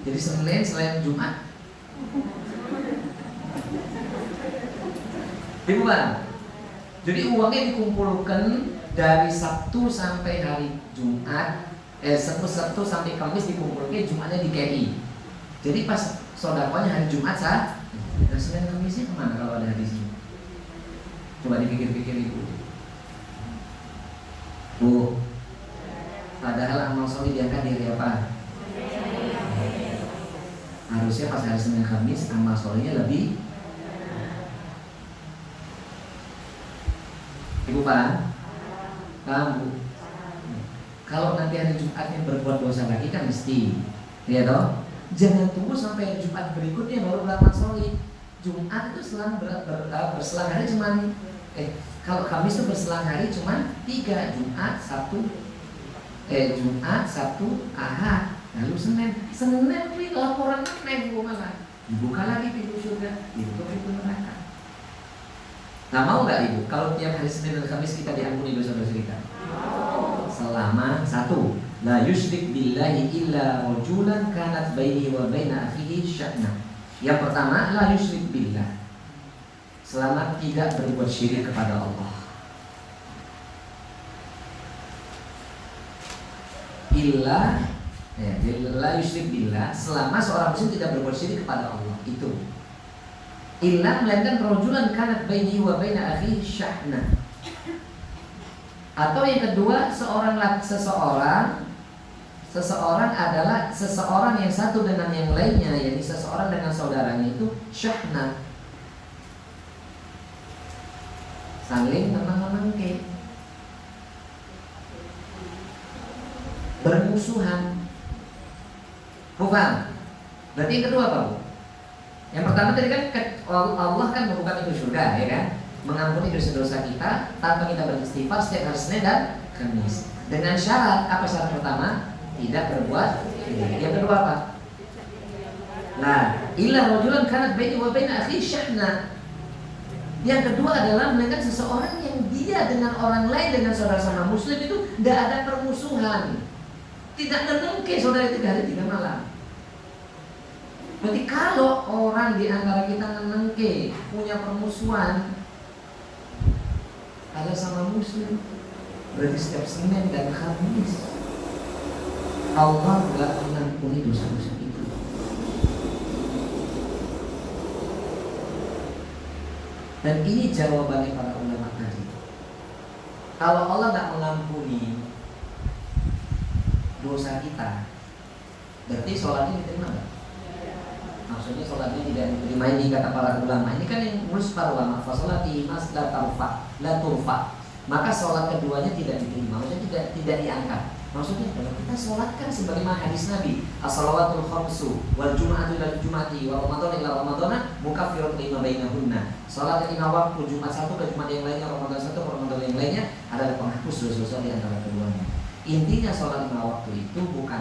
Jadi Senin selain Jumat. Ibu Bang, jadi uangnya dikumpulkan dari Sabtu sampai hari Jumat, Sabtu sampai Kamis dikumpulkan, Jumatnya di KI. Jadi pas sodakonya hari Jumat sah, dan Senin Kamisnya kemana kalau ada hadisnya? Coba dipikir-pikir Ibu. Bu, padahal amal soleh diangkat di hari apa? Harusnya pas hari Senin Kamis amal solehnya lebih. Ibu paham? Paham Bu? Kalau nanti hari Jumatnya berbuat dosa lagi kan mesti, ya toh? Jangan tunggu sampai hari Jumat berikutnya baru beramal soleh. Jumat itu berselang hari cuman kalau Kamis itu berselang hari cuman 3, Jumat, Sabtu, Ahad, lalu Senin ini laporan meneh Bu malah. Dibuka lagi pintu surga, ditutup pintu neraka. Nah mau nggak Ibu kalau tiap hari Senin dan Kamis kita diampuni dosa-dosa kita? Selama 1, la yusyrik billahi illa rajulan kanat baini wa baina akhihi sya'na. Yang pertama, la yusyrik billah, selama tidak berbuat syirik kepada Allah. Illa ya, la yusyrik billah, selama seorang muslim tidak berbuat syirik kepada Allah. Itu illa, melainkan rajulan kanat baini wa baina akhihi syahna. Atau yang kedua, seseorang adalah seseorang yang satu dengan yang lainnya, yakni seseorang dengan saudaranya itu syahna, saling menang-menangke, bermusuhan. Bukan. Berarti yang kedua apa, Bu? Yang pertama tadi kan Allah kan membuka pintu surga, ya kan? Mengampuni dosa-dosa kita tanpa kita beristighfar setiap hari Senin dan Kamis. Dengan syarat, apa syarat pertama? Tidak berbuat syirik. Yang kedua apa? Nah, illa rajulan kanat baini wa baina akhihi syahna. Yang kedua adalah melainkan seseorang yang dia dengan orang lain, dengan saudara sama muslim itu tidak ada permusuhan. Tidak nenengke saudara 3 hari 3 malam. Berarti kalau orang di antara kita nenengke, punya permusuhan ada sama muslim, berarti setiap Senin dan Kamis Allah tidak mengampuni dosa-dosa itu. Dan ini jawabannya para ulama tadi. Kalau Allah tidak mengampuni dosa kita, berarti sholatnya diterima nggak? Maksudnya sholatnya tidak diterima, ini kata para ulama. Ini kan yang nulis para ulama. Fasolati mas la turfa. Maka sholat keduanya tidak diterima. Maksudnya tidak diangkat. Maksudnya kalau kita sholatkan sebagaimana hadis Nabi, as-salawatul khamsu wal jum'atu ila jum'ati wa ramadan ila ramadana mukaffiratun lima bainahunna. Sholat 5 waktu, Jumat 1 ke Jumat yang lainnya, Ramadan 1 ke Ramadan yang lainnya adalah penghapus dosa-dosa di antara keduanya. Intinya sholat 5 waktu itu bukan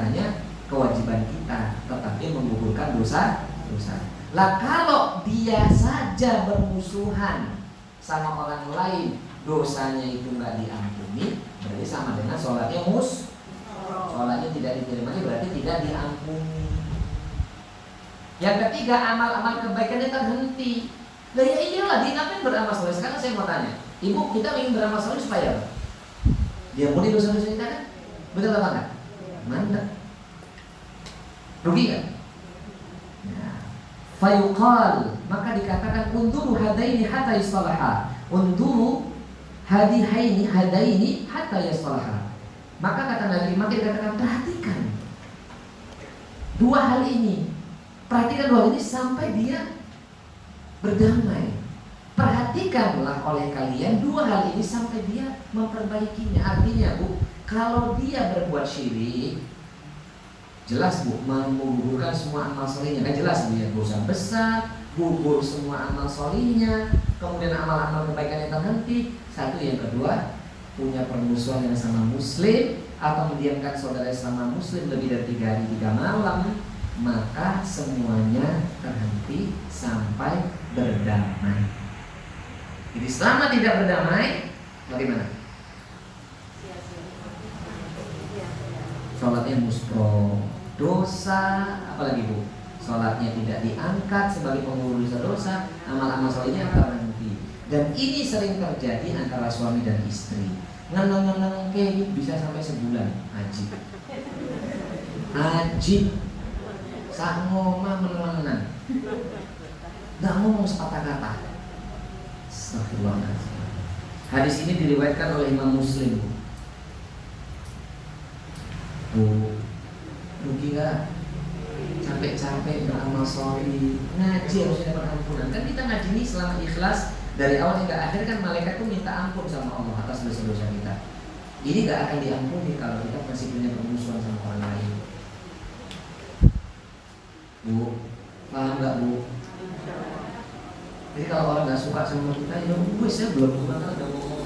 hanya kewajiban kita, tetapi menggugurkan dosa-dosa. Lah kalau dia saja bermusuhan sama orang lain, dosanya itu nggak diampuni, berarti sama dengan sholatnya sholatnya tidak diterima, berarti tidak diampuni. Yang ketiga, amal-amal kebaikannya terhenti. Lah ya iyalah, dia ngapain beramal soleh? Sekarang saya mau tanya, ibu, kita ingin beramal soleh supaya apa? Diampuni dosa-dosa kita kan? Betul apa enggak? Mantap. Rugi kan? Nah, fayuqal, maka dikatakan unduru hadaini hatta yastalaha. Unduru hadaini hatta yastalaha. Maka kata Nabi, maka dikatakan perhatikan dua hal ini. Perhatikan dua hal ini sampai dia berdamai. Perhatikanlah oleh kalian dua hal ini sampai dia memperbaikinya. Artinya, Bu, kalau dia berbuat syirik, jelas, Bu, menggugurkan semua amal solihnya. Kan jelas dia dosa besar, gugur semua amal solihnya, kemudian amal-amal kebaikan yang terhenti. Satu, yang kedua, punya permusuhan yang sama muslim atau mendiamkan saudara sama muslim lebih dari 3 hari 3 malam, maka semuanya terhenti sampai berdamai. Jadi selama tidak berdamai, bagaimana? Sholatnya muspro, dosa, apalagi, Bu? Sholatnya tidak diangkat sebagai pengurus dosa-dosa, amal-amal solehnya terhenti. Dan ini sering terjadi antara suami dan istri. Ngeneng-ngeneng kayak bisa sampai sebulan. Ajib. Sak ngomong meneng-meneng. Gak ngomong sepatah kata. Astagfirullahaladzim. Hadis ini diriwayatkan oleh Imam Muslim. Rugi gak? Capek-capek beramal soleh, ngaji harusnya dapat ampunan. Kan kita ngaji ini selama ikhlas dari awal hingga akhir, kan malaikat tuh minta ampun sama Allah atas dosa-dosa kita. Ini gak akan diampuni kalau kita masih punya permusuhan sama orang lain. Bu, paham gak, Bu? Jadi kalau orang gak suka sama kita, ya gue saya belum pernah udah ngomong.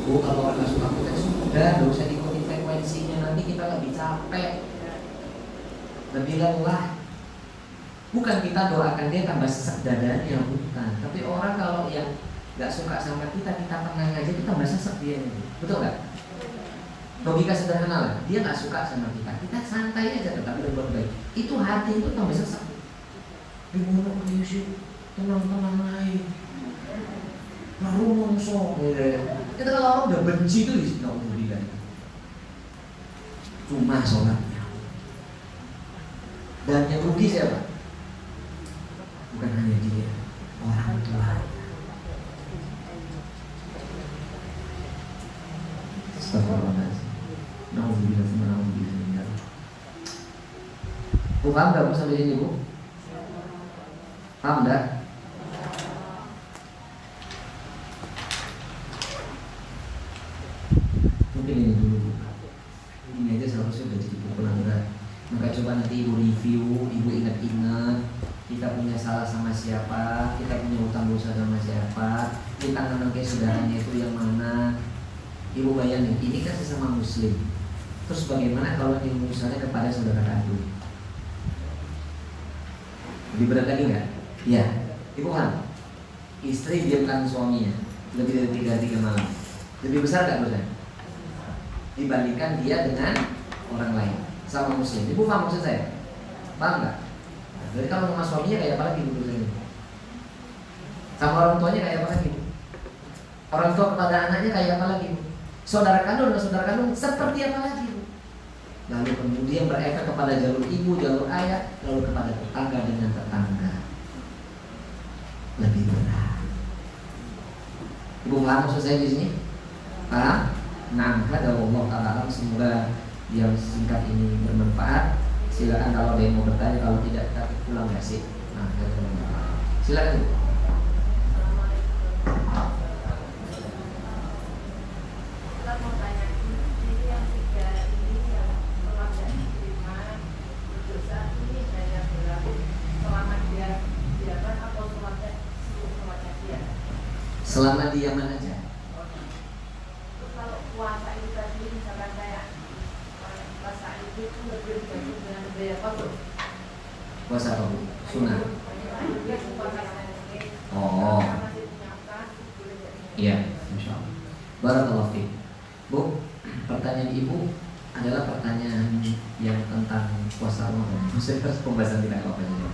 Bu, kalau orang gak suka kita sudah, gak usah ikutin frekuensinya, nanti kita lebih capek, lebih lelah. Bukan kita doakan dia tambah sesak dadanya, bukan. Tapi orang kalau yang gak suka sama kita tenang aja, kita tambah sesak dia. Betul gak? Logika sederhana lah, dia gak suka sama kita santai aja tetapi berbuat baik. Itu hati itu tambah sesak. Gimana ke Yusuf? Tenang-tenang aja. Baru mongso. Kita kalau orang udah benci tuh di sini bilang. Cuma sholatnya. Dan yang rugi siapa? Bukan hanya dia, orang tua. Astagfirullahaladzim. Nauzubillah. Bu, paham gak Bu sampai sini Bu? Paham gak? Mungkin ini dulu Bu. Ini aja seharusnya udah jadi pukulan berat. Maka coba nanti Ibu review, Ibu ingat-ingat kita punya salah sama siapa, kita punya utang dosa sama siapa, kita menangkai saudaranya itu yang mana. Ibu bayangin, ini kan sesama muslim. Terus bagaimana kalau ilmu misalnya kepada saudara kandung? Lebih berat lagi nggak? Ya, Ibu kan istri diamkan suaminya lebih dari 3 hari 3 malam. Lebih besar nggak dosa? Dibandingkan dia dengan orang lain sama muslim. Ibu paham maksud saya? Paham nggak? Nah, jadi kalau sama suaminya kayak apa lagi Bu? Sama orang tuanya kayak apa lagi Bu? Orang tua kepada anaknya kayak apa lagi Bu? Saudara kandung dan saudara kandung seperti apa lagi Bu? Lalu kemudian berefek kepada jalur ibu, jalur ayah, lalu kepada tetangga dengan tetangga. Lebih berat. Ibu paham maksud saya di sini? Paham? Nah, ada Allah Ta'ala, semoga yang singkat ini bermanfaat. Silakan kalau ada yang mau bertanya, kalau tidak kita pulang kasih. Nah, silakan. Selama di Yaman aja. Kalau puasa itu tadi misalkan kayak puasa itu lebih bergantung dengan berapa tuh? Puasa apa Bu? Sunnah. Oh. Iya, Masya Allah. Barakallahu fiik. Bu, pertanyaan Ibu adalah pertanyaan yang tentang puasa Ramadan. Saya harus pembahasan tidak apa-apa saja.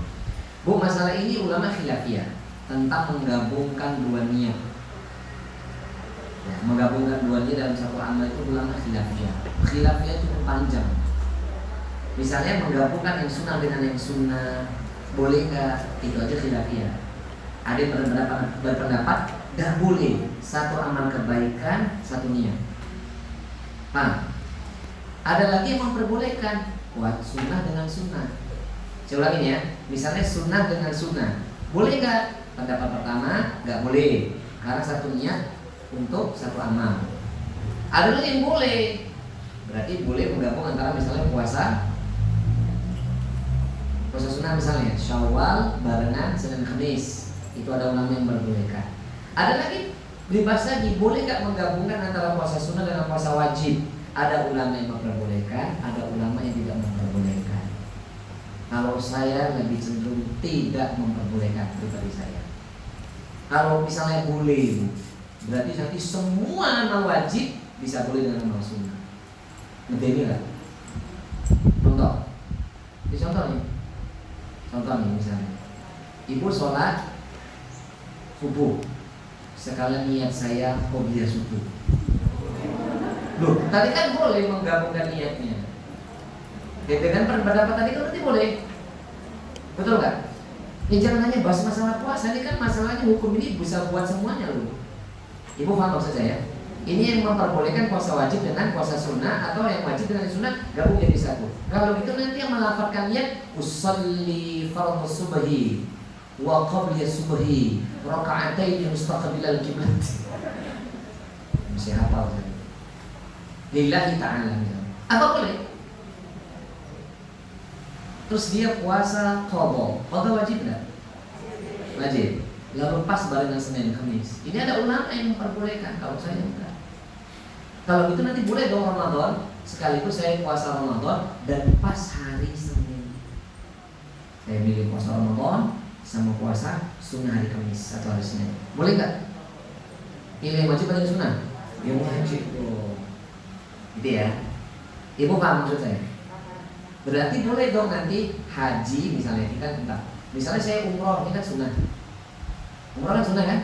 Bu, masalah ini ulama khilafiyah tentang menggabungkan dua niat. Ya, menggabungkan dua niat dalam satu amal itu ulama khilafiyah. Khilafiyah cukup panjang. Misalnya menggabungkan yang sunnah dengan yang sunnah, boleh nggak? Itu aja khilafiyah. Ada yang berpendapat nggak boleh, satu amal kebaikan, satu niat. Nah, ada lagi yang memperbolehkan buat sunnah dengan sunnah. Saya ulangin ya, misalnya sunnah dengan sunnah, boleh nggak? Pendapat pertama nggak boleh, karena satu niat untuk satu amal. Ada lagi yang boleh, berarti boleh menggabung antara misalnya puasa sunnah misalnya Syawal barengan Senin Kamis, itu ada ulama yang memperbolehkan. Ada lagi bebas lagi, boleh nggak menggabungkan antara puasa sunnah dengan puasa wajib? Ada ulama yang memperbolehkan, ada ulama yang tidak memperbolehkan. Kalau saya lebih cenderung tidak memperbolehkan pribadi saya. Kalau misalnya boleh, berarti nanti semua amal wajib bisa boleh dengan amal sunnah. Ngerti nggak? Contoh, ini contoh nih. Contoh nih misalnya, ibu sholat subuh, sekalian niat saya qobliyah subuh. Loh, tadi kan boleh menggabungkan niatnya. Dengan pendapat tadi kan berarti boleh. Betul nggak? Ya jangan hanya bahas masalah puasa, ini kan masalahnya hukum ini bisa buat semuanya loh. Ibu paham maksud saya? Ini yang memperbolehkan puasa wajib dengan puasa sunnah, atau yang wajib dengan sunnah gabung jadi satu. Kalau itu nanti yang melafalkan niat usolli fardhu subhi wa qabla subhi raka'atain mustaqbilal qiblat. Mesti hafal kan? Lillahi ta'ala. Apa boleh? Terus dia puasa qadha wajib enggak? Wajib. Lalu pas barengan Senin Kamis. Ini ada ulama yang memperbolehkan, kalau saya enggak. Kalau gitu nanti boleh dong Ramadan, sekaligus saya puasa Ramadan dan pas hari Senin. Saya milih puasa Ramadan sama puasa sunnah hari Kamis atau hari Senin. Boleh nggak? Pilih yang wajib atau yang sunnah? Yang wajib dong. Gitu ya. Ibu paham maksud saya? Berarti boleh dong nanti haji misalnya, ini kan entah Misalnya saya umroh, ini kan sunnah. Umroh kan sunnah kan?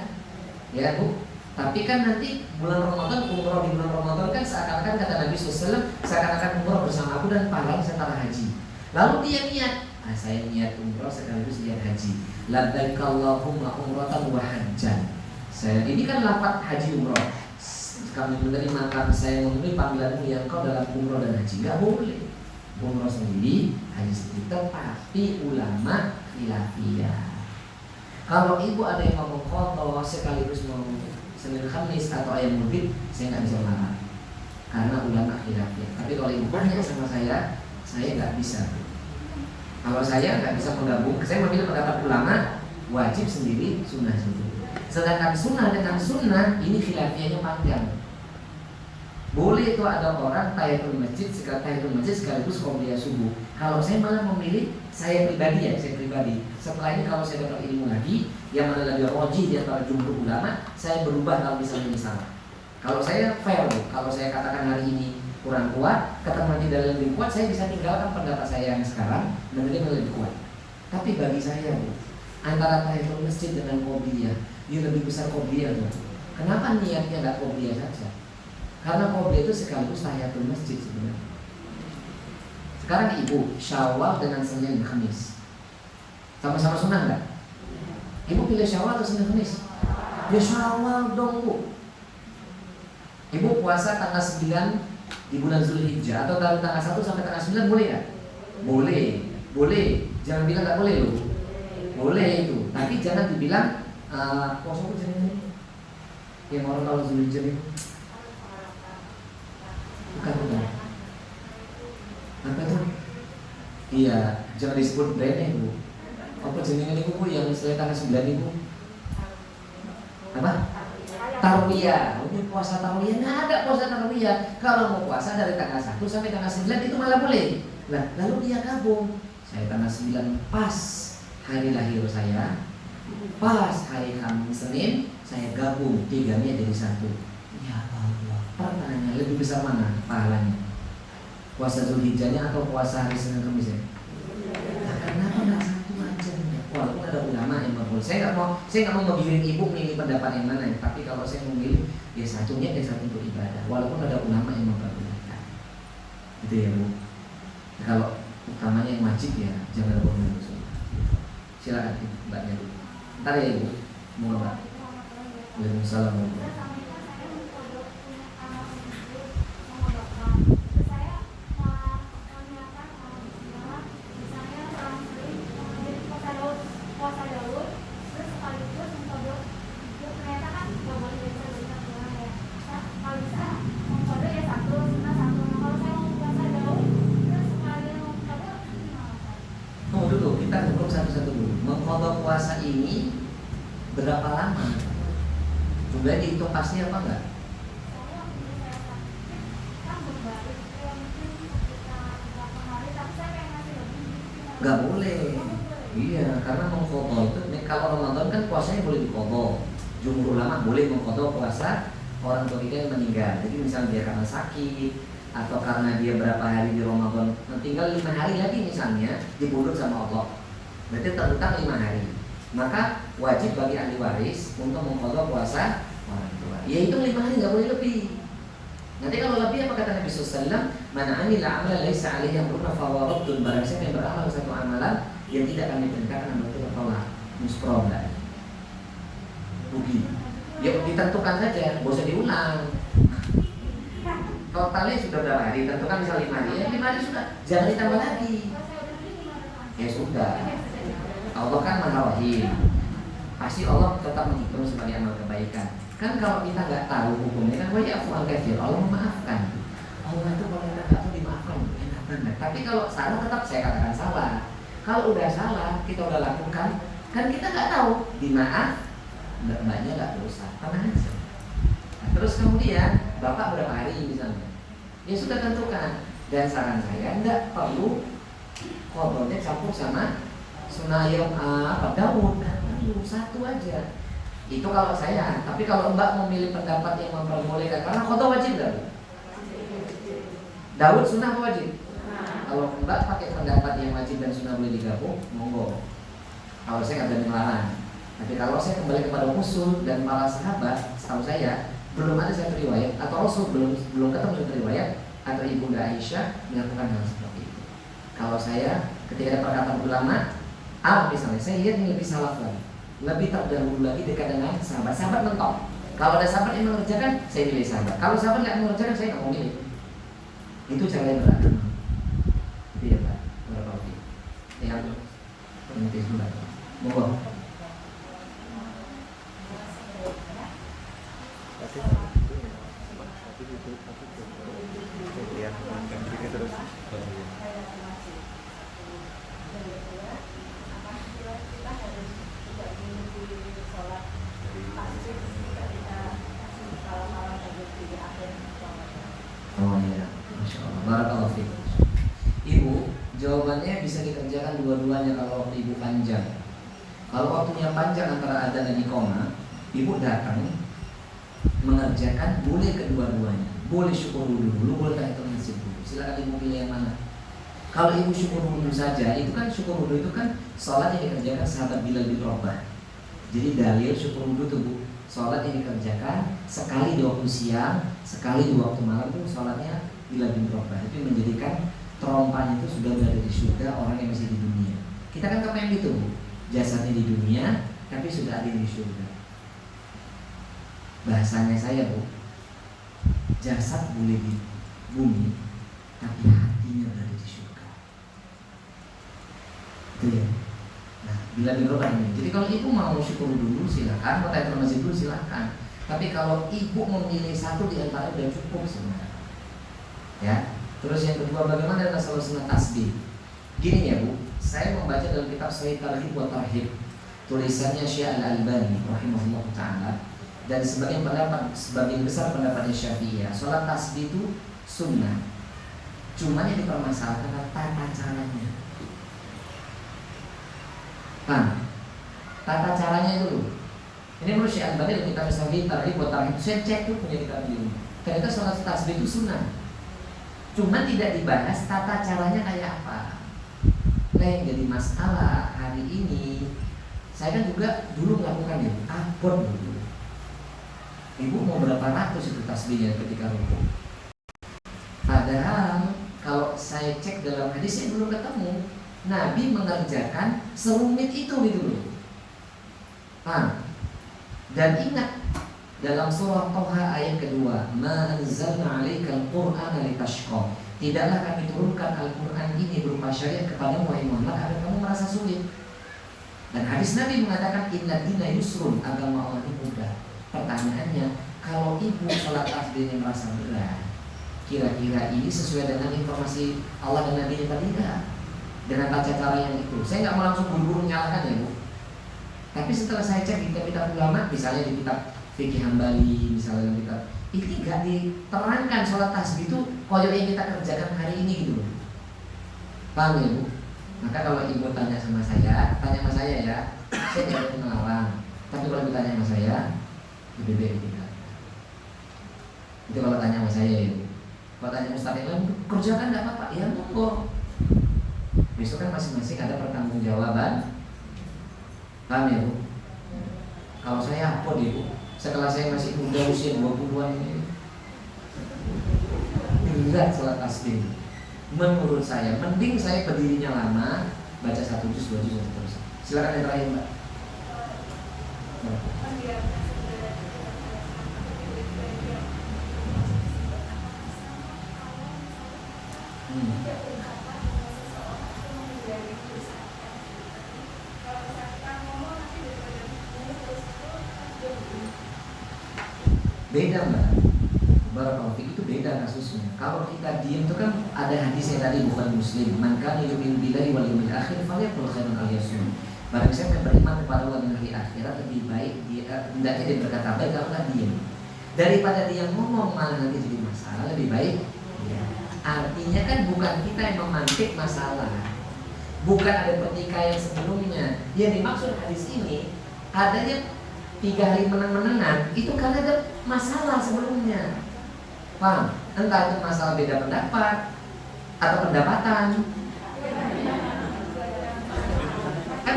Ya Bu. Tapi kan nanti bulan Ramadan, umroh di bulan Ramadan kan seakan-akan kata Nabi SAW, seakan-akan umroh bersama aku dan pahalanya setara haji. Lalu dia niat, saya niat umroh sekaligus niat haji. Labbaik Allahumma umratan wa hajjan. Ini kan lafaz haji umroh. Kami menerima kami saya memenuhi panggilanmu yang kau dalam umroh dan haji. Gak boleh. Umroh sendiri, haji sendiri. Tetapi ulama khilafiyah. Kalau ibu ada yang ngomong kotor sekaligus mau Senin Khamis atau ayam Maulid, saya nggak bisa marah karena ulama khilafiyah. Tapi kalau ibu tanya sama saya nggak bisa. Kalau saya nggak bisa menggabung, saya memilih pendapat ulama wajib sendiri, sunnah sendiri. Sedangkan sunnah dengan sunnah ini khilafiyahnya panjang. Boleh itu ada orang tahiyatul masjid sekaligus qobliyah subuh. Kalau saya malah memilih saya pribadi. Setelah ini kalau saya dapat ilmu lagi yang mana lebih roji di antara jumhur ulama, saya berubah kalau misalnya ini salah. Kalau saya fair, kalau saya katakan hari ini kurang kuat, ketemu nanti dalil lebih kuat, saya bisa tinggalkan pendapat saya yang sekarang dan nanti lebih kuat. Tapi bagi saya, antara tahiyatul masjid dengan qobliyah, dia lebih besar qobliyah. Kenapa niatnya nggak qobliyah saja? Karena qobliyah itu sekaligus tahiyatul masjid sebenarnya. Sekarang ibu Syawal dengan Senin Kamis sama-sama sunnah nggak? Ibu pilih Syawal atau Senin Kamis? Ya Syawal dong Bu. Ibu puasa tanggal 9 di bulan Zulhijjah atau dari tanggal 1 sampai tanggal 9 boleh ya? Boleh. Jangan bilang nggak boleh loh. Boleh itu. Tapi jangan dibilang puasa apa jenisnya? Yang orang kalau Zulhijjah itu bukan. Apa itu? Iya, jangan disebut brandnya Bu. Apa jenengan itu Bu yang misalnya tanggal 9 itu? Apa? Tarwiyah. Ini puasa tarwiyah. Nggak ada puasa tarwiyah. Kalau mau puasa dari tanggal 1 sampai tanggal 9 itu malah boleh. Nah, lalu dia gabung. Saya tanggal 9 pas hari lahir saya, pas hari Kamis Senin, saya gabung 3-nya jadi 1. Ya Allah. Pertanyaannya lebih besar mana pahalanya? Puasa Zulhijjahnya atau puasa hari Senin Kamis ya? Nah, kenapa nggak satu aja? Walaupun ada ulama yang berpuluh. Saya nggak mau membiarin ibu memilih pendapat yang mana. Tapi kalau saya memilih, ya satunya dan satu untuk ibadah. Walaupun ada ulama yang memperbolehkan. Gitu ya Bu. Nah, kalau utamanya yang wajib ya jangan lupa menurut. Silakan Mbaknya dulu. Ntar ya Ibu. Mau Mbak. Waalaikumsalam warahmatullahi wabarakatuh. Puasa ini berapa lama? Jumlahnya dihitung pasti apa enggak? Enggak boleh. Iya, karena mengqadha itu kalau Ramadan kan puasanya boleh diqadha. Jumhur ulama boleh mengqadha puasa orang tua kita yang meninggal. Jadi misalnya dia karena sakit atau karena dia berapa hari di Ramadan, tinggal 5 hari lagi misalnya dibunuh sama Allah. Berarti terutang 5 hari. Maka wajib bagi ahli waris untuk mengqadha puasa orang tua. Ya hitung 5 hari, nggak boleh lebih. Nanti kalau lebih apa kata Nabi SAW? Man amila amalan laisa alaihi amruna fahuwa raddun. Barang siapa yang beramal satu amalan yang tidak kami perintahkan amal itu tertolak, musproba, rugi. Ya ditentukan saja, bosan diulang. Totalnya sudah berapa hari? Tentukan misal 5 hari. Ya 5 hari sudah, jangan ditambah lagi. Ya sudah. Allah kan Maha Rahim. Pasti Allah tetap menghitung sebagai amal kebaikan. Kan kalau kita nggak tahu hukumnya kan wajib al kafir. Allah memaafkan. Allah itu kalau kita nggak tahu dimaafkan, enak banget. Tapi kalau salah tetap saya katakan salah. Kalau udah salah kita udah lakukan, kan kita nggak tahu dimaaf, mbaknya nggak dosa, tenang aja. Nah, terus kemudian bapak berapa hari misalnya? Ya sudah tentukan. Dan saran saya nggak perlu qadhanya campur sama sunnah yang Daud, satu aja. Itu kalau saya. Tapi kalau Mbak memilih pendapat yang memperbolehkan, karena qadha wajib Daud sunnah apa wajib? Kalau Mbak pakai pendapat yang wajib dan sunnah boleh digabung, monggo. Kalau saya nggak berani melarang. Tapi kalau saya kembali kepada usul dan para sahabat, setahu saya belum ada satu riwayat atau Rasul belum ketemu satu riwayat atau Ibunda Aisyah melakukan hal seperti itu. Kalau saya ketika ada perkataan ulama, misalnya saya lihat ini lebih salaf lagi, lebih terdahulu lagi dekat dengan sahabat. Sahabat mentok. Kalau ada sahabat yang mengerjakan, saya pilih sahabat. Kalau sahabat nggak mengerjakan, saya nggak mau milih. Itu cara yang beragama. Itu ya Pak. Berapa lagi? Yang penting sudah. Monggo. Oh iya, Masya Allah. Barakallahu fiik. Ibu, jawabannya bisa dikerjakan dua-duanya kalau waktu ibu panjang. Kalau waktunya panjang antara adzan dan iqamah, ibu datang mengerjakan boleh kedua-duanya. Boleh syukur dulu, boleh tahiyatul masjid dulu. Silakan ibu pilih yang mana. Kalau ibu syukur dulu saja, itu kan syukur dulu itu kan sholat yang dikerjakan sahabat Bilal bin Rabah. Jadi dalil syukur dulu tuh Bu, sholat yang dikerjakan sekali di waktu siang, sekali di waktu malam tuh sholatnya Bilal bin Rabah. Itu menjadikan terompahnya itu sudah berada di surga orang yang masih di dunia. Kita kan kepengen gitu Bu, jasadnya di dunia tapi sudah ada di surga. Bahasanya saya Bu, jasad boleh di bumi tapi hatinya berada di surga. Itu ya. Nah, bila dirubah ini. Jadi kalau ibu mau syukur dulu silakan, mau tahiyatul masjid dulu silakan. Tapi kalau ibu memilih satu di antara sudah cukup sebenarnya. Ya. Terus yang kedua, bagaimana dengan masalah sunat tasbih? Gini ya Bu, saya membaca dalam kitab Sahih Targhib wa Tarhib, tulisannya Syekh Al-Albani rahimahullah taala, dan sebagian besar pendapatnya Syafi'iyah, sholat tasbih itu sunnah. Cuma yang dipermasalahkan tata caranya. Tata caranya itu loh. Ini menurut Syekh Al-Albani dalam kitab Sahih Targhib wa Tarhib, saya cek tuh punya kitab ini. Ternyata sholat tasbih itu sunnah. Cuma tidak dibahas tata caranya kayak apa. Nah yang jadi masalah hari ini, saya kan juga dulu melakukan itu, abot dulu. Ibu mau berapa ratus itu tasbihnya ketika rukuk. Padahal kalau saya cek dalam hadis saya belum ketemu Nabi mengerjakan serumit itu gitu loh. Dan ingat dalam surah Toha ayat kedua, Ma anzalna 'alaikal Qur'ana litashqa. Tidaklah kami turunkan Al-Quran ini berupa syariat kepada wahai Muhammad agar kamu merasa sulit. Dan hadis Nabi mengatakan inna dina yusrun, agama Allah itu mudah. Pertanyaannya, kalau ibu sholat tasbihnya merasa berat, kira-kira ini sesuai dengan informasi Allah dan Nabi tadi tidak? Dengan tata cara yang itu. Saya nggak mau langsung buru-buru menyalahkan ya Bu. Tapi setelah saya cek di kitab-kitab ulama, misalnya di kitab Fikih Hambali, misalnya di kitab, ini nggak diterangkan sholat tasbih itu koyo yang kita kerjakan hari ini gitu loh. Paham ya Bu? Maka kalau ibu tanya sama saya ya, saya tidak melarang. Tapi kalau ibu tanya sama saya, lebih baik tidak. Itu kalau tanya sama saya ya Bu. Kalau tanya Ustaz yang lain, kerjakan nggak apa-apa, ya monggo. Besok kan masing-masing ada pertanggungjawaban. Paham ya Bu? Kalau saya apa deh Bu? Setelah saya masih muda usia 20-an ini, berat sholat tasbih. Menurut saya, mending saya berdirinya lama, baca 1 juz, 2 juz, terus. Silakan yang terakhir Mbak. Beda Mbak, barakallahu fiik, itu beda kasusnya. Kalau kita diam itu kan ada hadisnya tadi Bukhari Muslim, man kana yu'minu billahi wal yawmil akhir falyaqul khairan aw liyasmut. Barang siapa yang beriman kepada Allah dan hari akhirat, lebih baik hendaknya dia berkata baik kalau nggak diam. Daripada dia ngomong malah nanti jadi masalah, lebih baik ya. Artinya kan bukan kita yang memantik masalah, bukan ada pertikaian sebelumnya. Yang dimaksud hadis ini adanya 3 hari menang-menangan itu karena ada masalah sebelumnya. Paham? Entah itu masalah beda pendapat atau pendapatan. Kan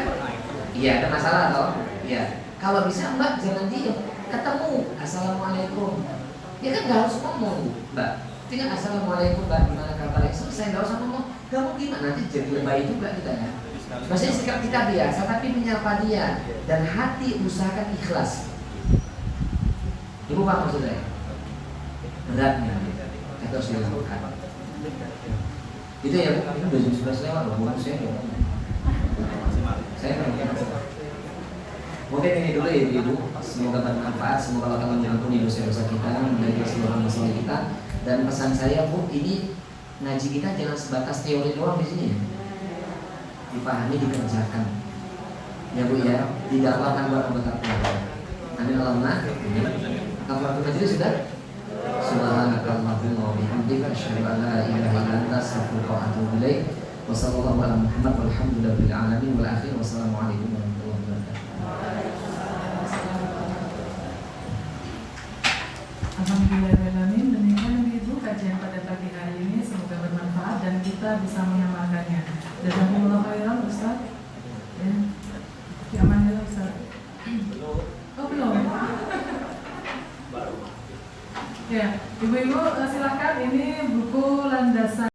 Iya, ada masalah toh? Iya. Kalau bisa Mbak jangan diem, ketemu assalamualaikum. Ya kan nggak harus ngomong Mbak. Tinggal assalamualaikum Mbak, gimana kabarnya? Selesai, nggak usah ngomong. Kamu gimana? Nanti jadi lebay juga kita ya. Maksudnya sikap kita biasa, tapi menyapa dia dan hati usahakan ikhlas. Ibu paham maksud saya? Beratnya kita harus dilakukan. Itu ya Bu, ini udah jam 11 lewat loh, bukan saya loh. Saya kan mungkin ini dulu ya Ibu. Semoga bermanfaat, semoga Allah mengampuni dosa-dosa kita, menjaga seluruh masalah kita. Dan pesan saya Bu, ini ngaji kita jangan sebatas teori doang di sini ya. Dipahami, dikerjakan. Ya Bu ya, didakwakan buat anggota keluarga. Amin Allahumma. Kafaratul majlis sudah. Subhanakallahumma wa bihamdika asyhadu an la ilaha illa anta astaghfiruka wa atubu ilaik. Wa sallallahu ala Muhammad walhamdulillahi alamin wal akhir wassalamualaikum warahmatullahi wabarakatuh. Alhamdulillahirrahmanirrahim. Demikian Ibu kajian pada pagi hari ini, semoga bermanfaat dan kita bisa mengamalkannya. Jazakumullah khairan Ustaz. Ya. Diamankan Ustaz. Oh belum. Ya, Ibu-ibu silakan, ini buku landasan